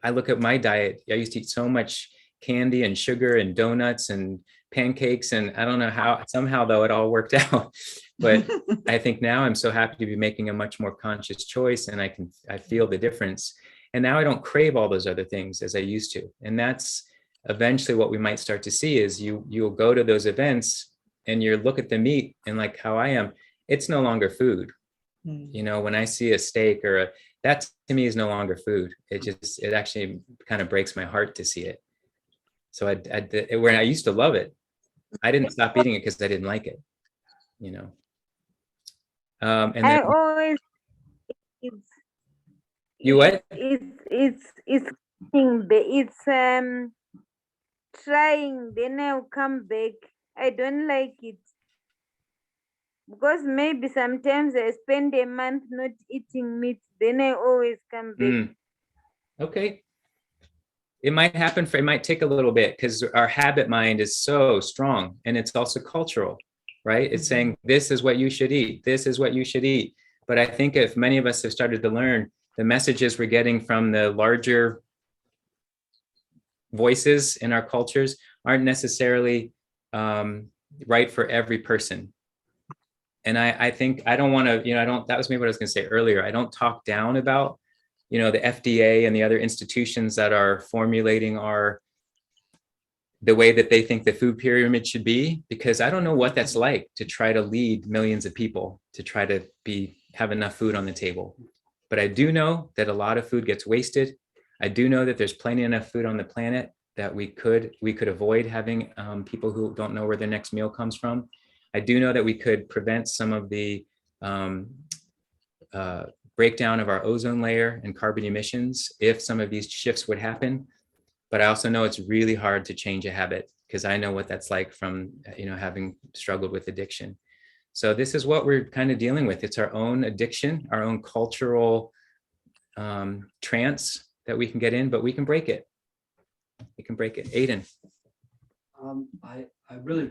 I look at my diet. I used to eat so much candy and sugar and donuts and pancakes. And I don't know how, somehow though, it all worked out. But I think now I'm so happy to be making a much more conscious choice, and I feel the difference. And now I don't crave all those other things as I used to. And that's eventually what we might start to see is you'll go to those events and you look at the meat, and like how I am, it's no longer food. When I see a steak that to me is no longer food. It actually kind of breaks my heart to see it. So when I used to love it, I didn't stop eating it because I didn't like it, and then I always, you what? It's trying, then I'll come back. I don't like it. Because maybe sometimes I spend a month not eating meat, then I always come back. Okay. It might take a little bit because our habit mind is so strong, and it's also cultural, right? It's saying, this is what you should eat. This is what you should eat. But I think if many of us have started to learn, the messages we're getting from the larger voices in our cultures aren't necessarily right for every person. And I think I don't want to, that was maybe what I was going to say earlier. I don't talk down about, the FDA and the other institutions that are formulating the way that they think the food pyramid should be, because I don't know what that's like to try to lead millions of people to try to have enough food on the table. But I do know that a lot of food gets wasted. I do know that there's plenty enough food on the planet that we could avoid having people who don't know where their next meal comes from. I do know that we could prevent some of the breakdown of our ozone layer and carbon emissions if some of these shifts would happen. But I also know it's really hard to change a habit, because I know what that's like from, having struggled with addiction. So this is what we're kind of dealing with. It's our own addiction, our own cultural trance that we can get in, but we can break it. We can break it. Aiden. I really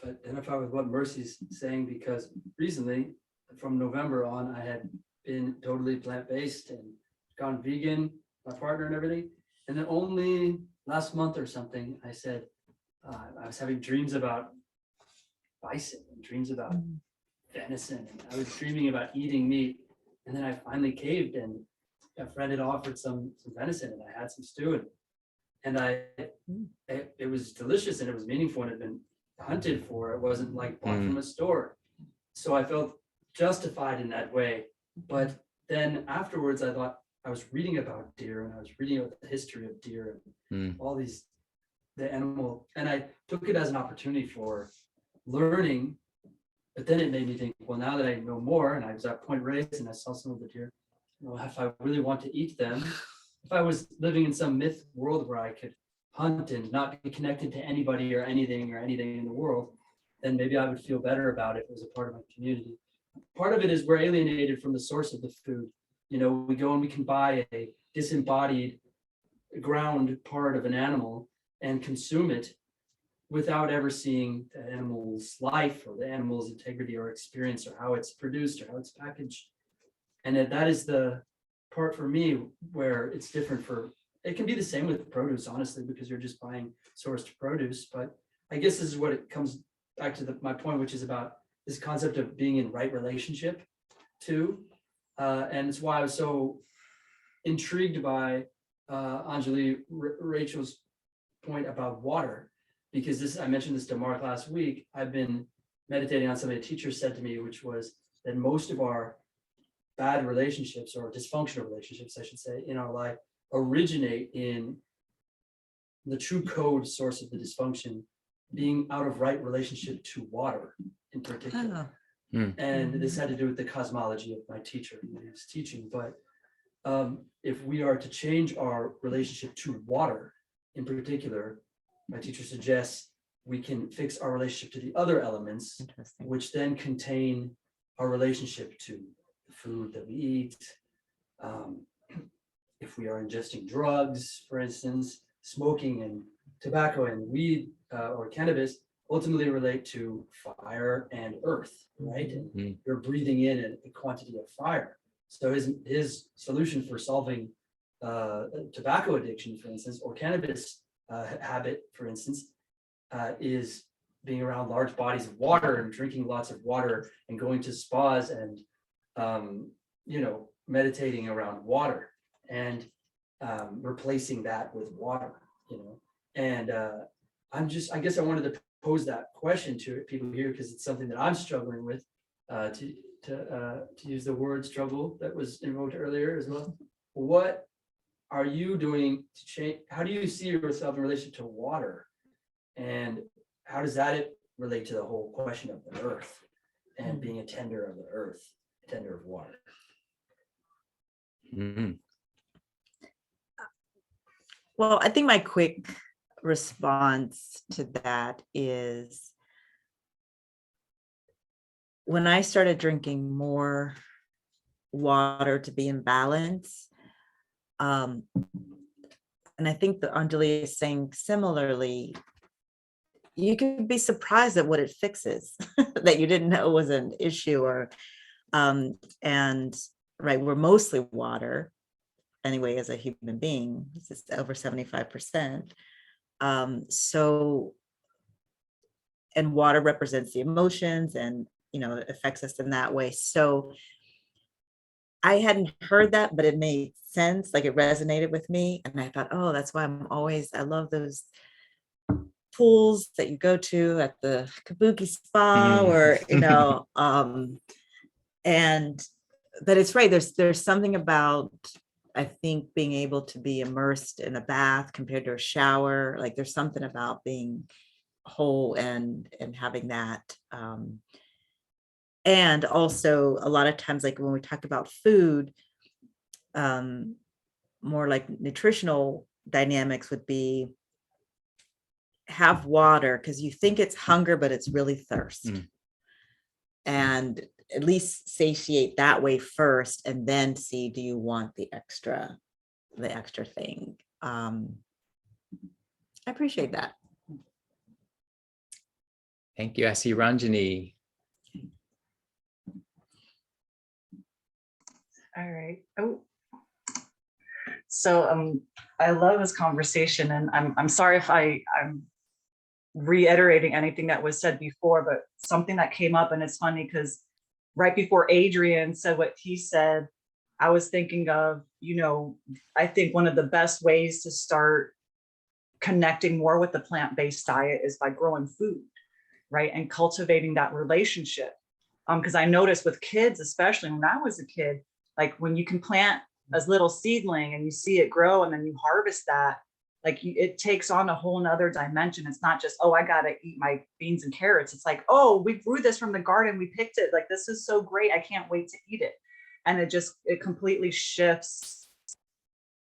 identify with what Mercy's saying, because recently, from November on, I had been totally plant-based and gone vegan, my partner and everything. And then only last month or something, I said, I was having dreams about bison and dreams about venison. And I was dreaming about eating meat. And then I finally caved, and a friend had offered some venison, and I had some stew. And it was delicious, and it was meaningful, and it had been hunted for. It wasn't like bought from a store. So I felt justified in that way. But then afterwards, I thought I was reading about deer and I was reading about the history of deer and all these, the animal, and I took it as an opportunity for learning. But then it made me think, well, now that I know more and I was at Point Reyes and I saw some of the deer, well, if I really want to eat them, if I was living in some myth world where I could hunt and not be connected to anybody or anything in the world, then maybe I would feel better about it if it was a part of my community. Part of it is we're alienated from the source of the food. You know, we go and we can buy a disembodied ground part of an animal and consume it without ever seeing the animal's life or the animal's integrity or experience or how it's produced or how it's packaged. And that is the part for me where it's different for, it can be the same with produce, honestly, because you're just buying sourced produce. But I guess this is what it comes back to my point, which is about this concept of being in right relationship too. And it's why I was so intrigued by Rachel's point about water, because this, I mentioned this to Marc last week. I've been meditating on something a teacher said to me, which was that most of our bad relationships, or dysfunctional relationships, I should say, in our life originate in the true code source of the dysfunction being out of right relationship to water in particular. And this had to do with the cosmology of my teacher when he was teaching. But if we are to change our relationship to water in particular, my teacher suggests we can fix our relationship to the other elements, which then contain our relationship to the food that we eat. If we are ingesting drugs, for instance, smoking and tobacco and weed or cannabis ultimately relate to fire and earth, right? And you're breathing in a quantity of fire. So his solution for solving tobacco addiction, for instance, or cannabis habit, for instance, is being around large bodies of water and drinking lots of water and going to spas and, meditating around water and replacing that with water, And I guess I wanted to pose that question to people here because it's something that I'm struggling with, to use the word struggle that was invoked earlier as well. What are you doing to change? How do you see yourself in relation to water? And how does that relate to the whole question of the earth and being a tender of the earth, a tender of water? Well, I think my quick response to that is when I started drinking more water to be in balance, and I think that Anjali is saying similarly, you can be surprised at what it fixes that you didn't know was an issue, or and right, we're mostly water anyway as a human being. It's over 75%. So, and water represents the emotions and, it affects us in that way. So I hadn't heard that, but it made sense. Like it resonated with me. And I thought, oh, that's why I love those pools that you go to at the Kabuki spa or, and but it's right. There's something about, I think, being able to be immersed in a bath compared to a shower. Like there's something about being whole and having that. And also a lot of times, like when we talk about food, more like nutritional dynamics would be have water because you think it's hunger, but it's really thirst. And at least satiate that way first, and then see, do you want the extra thing? I appreciate that. Thank you. I see Ranjani. All right. Oh, so I love this conversation, and I'm sorry if I'm reiterating anything that was said before, but something that came up, and it's funny because right before Adrian said what he said, I was thinking of, I think one of the best ways to start connecting more with the plant-based diet is by growing food, right? And cultivating that relationship. Because I noticed with kids, especially when I was a kid, like when you can plant a little seedling and you see it grow and then you harvest that, like it takes on a whole nother dimension. It's not just, oh, I got to eat my beans and carrots. It's like, oh, we grew this from the garden. We picked it. Like, this is so great. I can't wait to eat it. And it completely shifts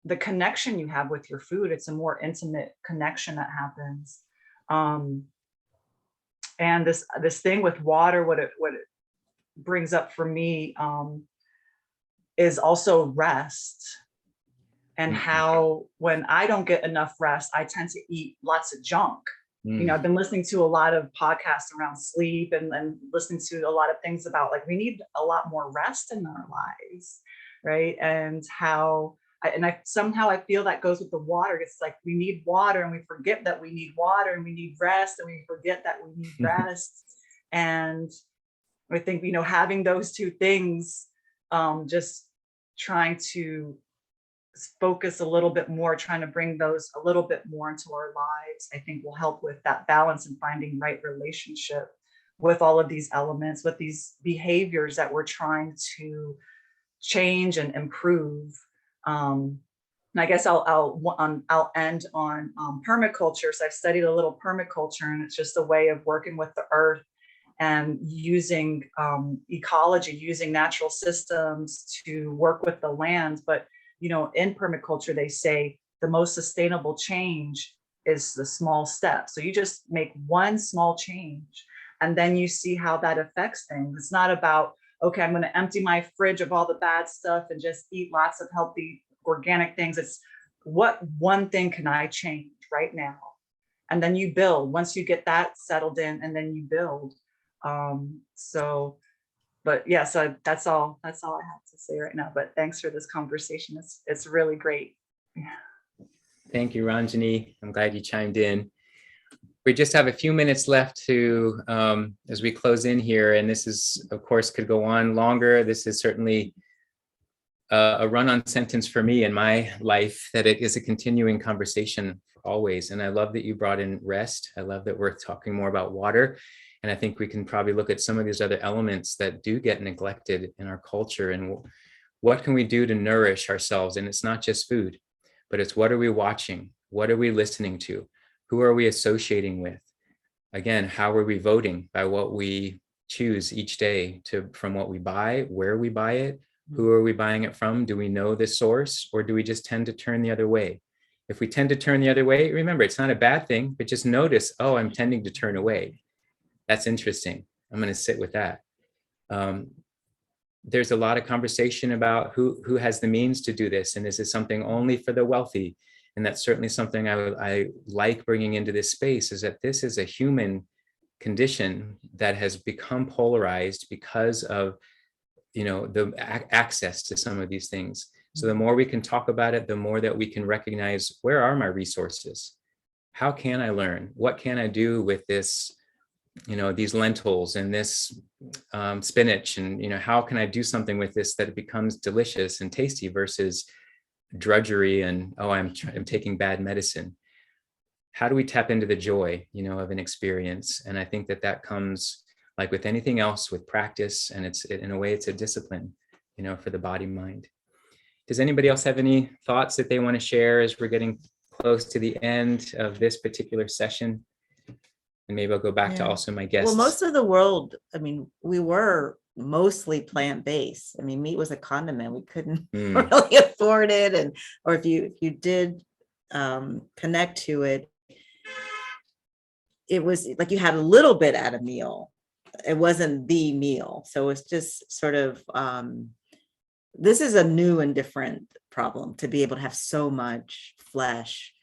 the connection you have with your food. It's a more intimate connection that happens. And this thing with water, what it brings up for me is also rest, and how when I don't get enough rest, I tend to eat lots of junk. You know, I've been listening to a lot of podcasts around sleep and listening to a lot of things about like we need a lot more rest in our lives, right? And how I somehow I feel that goes with the water. It's like we need water and we forget that we need water, and we need rest and we forget that we need rest. And I think, you know, having those two things, just trying to focus a little bit more, trying to bring those a little bit more into our lives, I think will help with that balance and finding right relationship with all of these elements, with these behaviors that we're trying to change and improve. And I guess I'll end on permaculture. So I've studied a little permaculture, and it's just a way of working with the earth and using ecology, using natural systems to work with the land. But you know, in permaculture, they say the most sustainable change is the small step. So you just make one small change, and then you see how that affects things. It's not about, okay, I'm going to empty my fridge of all the bad stuff and just eat lots of healthy organic things. It's what one thing can I change right now? And then you build once you get that settled in, and then you build. But yeah, so that's all I have to say right now. But thanks for this conversation. It's really great. Thank you, Ranjani. I'm glad you chimed in. We just have a few minutes left to, as we close in here, and this is, of course, could go on longer. This is certainly a run-on sentence for me in my life, that it is a continuing conversation always. And I love that you brought in rest. I love that we're talking more about water. And I think we can probably look at some of these other elements that do get neglected in our culture, and what can we do to nourish ourselves? And it's not just food, but it's what are we watching? What are we listening to? Who are we associating with? Again, how are we voting? By what we choose each day, from what we buy, where we buy it, who are we buying it from? Do we know the source, or do we just tend to turn the other way? If we tend to turn the other way, remember, it's not a bad thing, but just notice, oh, I'm tending to turn away. That's interesting. I'm going to sit with that. There's a lot of conversation about who has the means to do this, and is it something only for the wealthy? And that's certainly something I like bringing into this space, is that this is a human condition that has become polarized because of, you know, the access to some of these things. So the more we can talk about it, the more that we can recognize, where are my resources? How can I learn? What can I do with this? You know, these lentils and this spinach, and, you know, how can I do something with this that it becomes delicious and tasty versus drudgery and, oh, I'm taking bad medicine. How do we tap into the joy, you know, of an experience? And I think that comes, like with anything else, with practice, and it's, in a way, it's a discipline, you know, for the body mind. Does anybody else have any thoughts that they want to share as we're getting close to the end of this particular session? And maybe I'll go back to also my guests. Well, most of the world, I mean, we were mostly plant-based. I mean, meat was a condiment. We couldn't really afford it. Or if you did connect to it, it was like you had a little bit at a meal. It wasn't the meal. So it's just sort of, this is a new and different problem, to be able to have so much flesh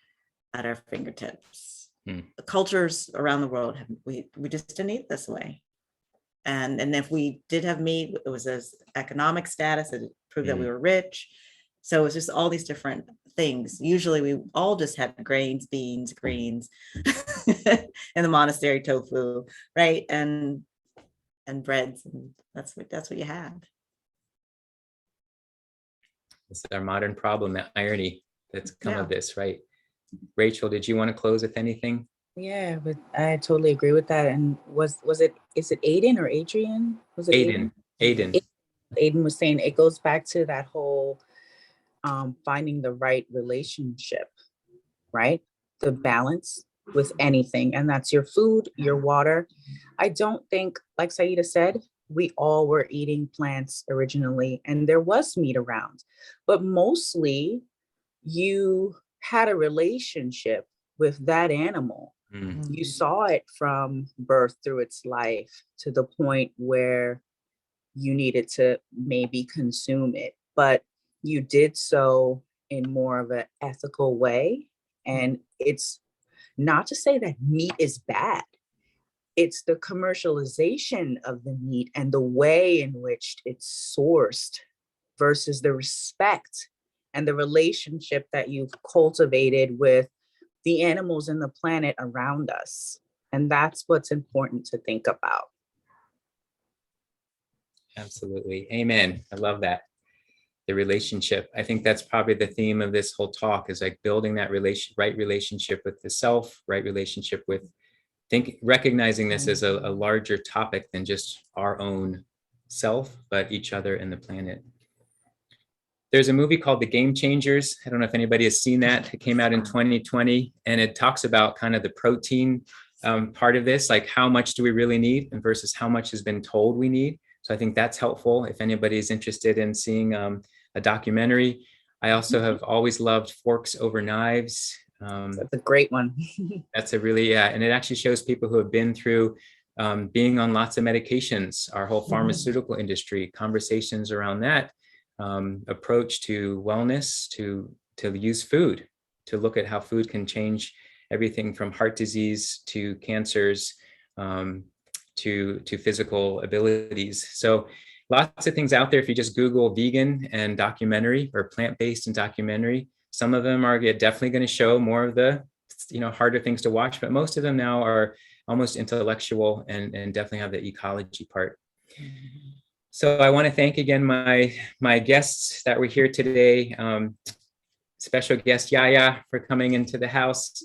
at our fingertips. The cultures around the world, we just didn't eat this way. And if we did have meat, it was as economic status, it proved that we were rich. So it's just all these different things. Usually we all just had grains, beans, greens, in the monastery, tofu, right? And breads, and that's what you had. It's our modern problem, that irony that's come of this, right? Rachel, did you want to close with anything? Yeah, but I totally agree with that. And is it Aiden or Adrian? Was it Aiden, Aiden. Aiden was saying it goes back to that whole finding the right relationship, right? The balance with anything, and that's your food, your water. I don't think, like Saeeda said, we all were eating plants originally, and there was meat around, but mostly you had a relationship with that animal. Mm. You saw it from birth through its life to the point where you needed to maybe consume it, but you did so in more of an ethical way. And it's not to say that meat is bad. It's the commercialization of the meat and the way in which it's sourced versus the respect and the relationship that you've cultivated with the animals and the planet around us. And that's what's important to think about. Absolutely. Amen. I love that. The relationship. I think that's probably the theme of this whole talk, is like building that right relationship with the self, right relationship with recognizing this as a larger topic than just our own self, but each other and the planet. There's a movie called The Game Changers. I don't know if anybody has seen that. It came out in 2020, and it talks about kind of the protein part of this, like how much do we really need and versus how much has been told we need. So I think that's helpful if anybody's interested in seeing a documentary. I also have always loved Forks Over Knives. That's a great one. That's a really, yeah, and it actually shows people who have been through being on lots of medications, our whole pharmaceutical industry, conversations around that approach to wellness, to use food, to look at how food can change everything from heart disease to cancers, to physical abilities. So lots of things out there. If you just Google vegan and documentary or plant-based and documentary, some of them are definitely going to show more of the, harder things to watch, but most of them now are almost intellectual and definitely have the ecology part. So I want to thank again my guests that were here today. Special guest Yaya for coming into the house.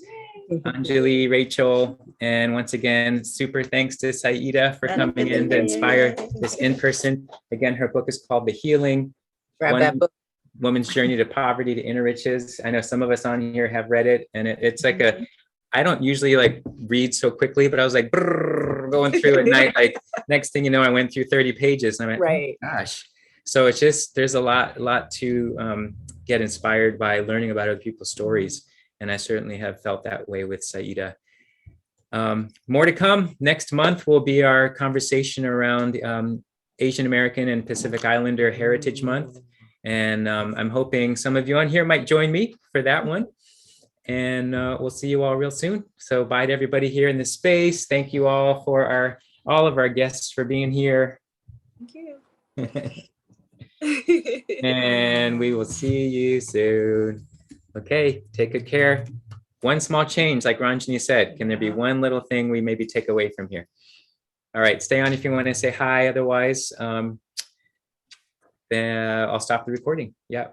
Anjali, Rachel, and once again, super thanks to Saeeda for coming in to inspire this in person. Again, her book is called The Healing. Grab that book. Woman's Journey to Poverty to Inner Riches. I know some of us on here have read it, and it's like I don't usually like read so quickly, but I was like going through at night. Like next thing you know, I went through 30 pages, and I went, right. Oh, gosh. So it's just there's a lot to get inspired by learning about other people's stories. And I certainly have felt that way with Saeeda. More to come. Next month will be our conversation around Asian American and Pacific Islander Heritage Month. And I'm hoping some of you on here might join me for that one. And we'll see you all real soon. So bye to everybody here in the space. Thank you all for all of our guests for being here. Thank you. And we will see you soon. Okay, take good care. One small change, like Ranjani said, can there be one little thing we maybe take away from here? All right, stay on if you want to say hi. Otherwise, then I'll stop the recording. Yeah.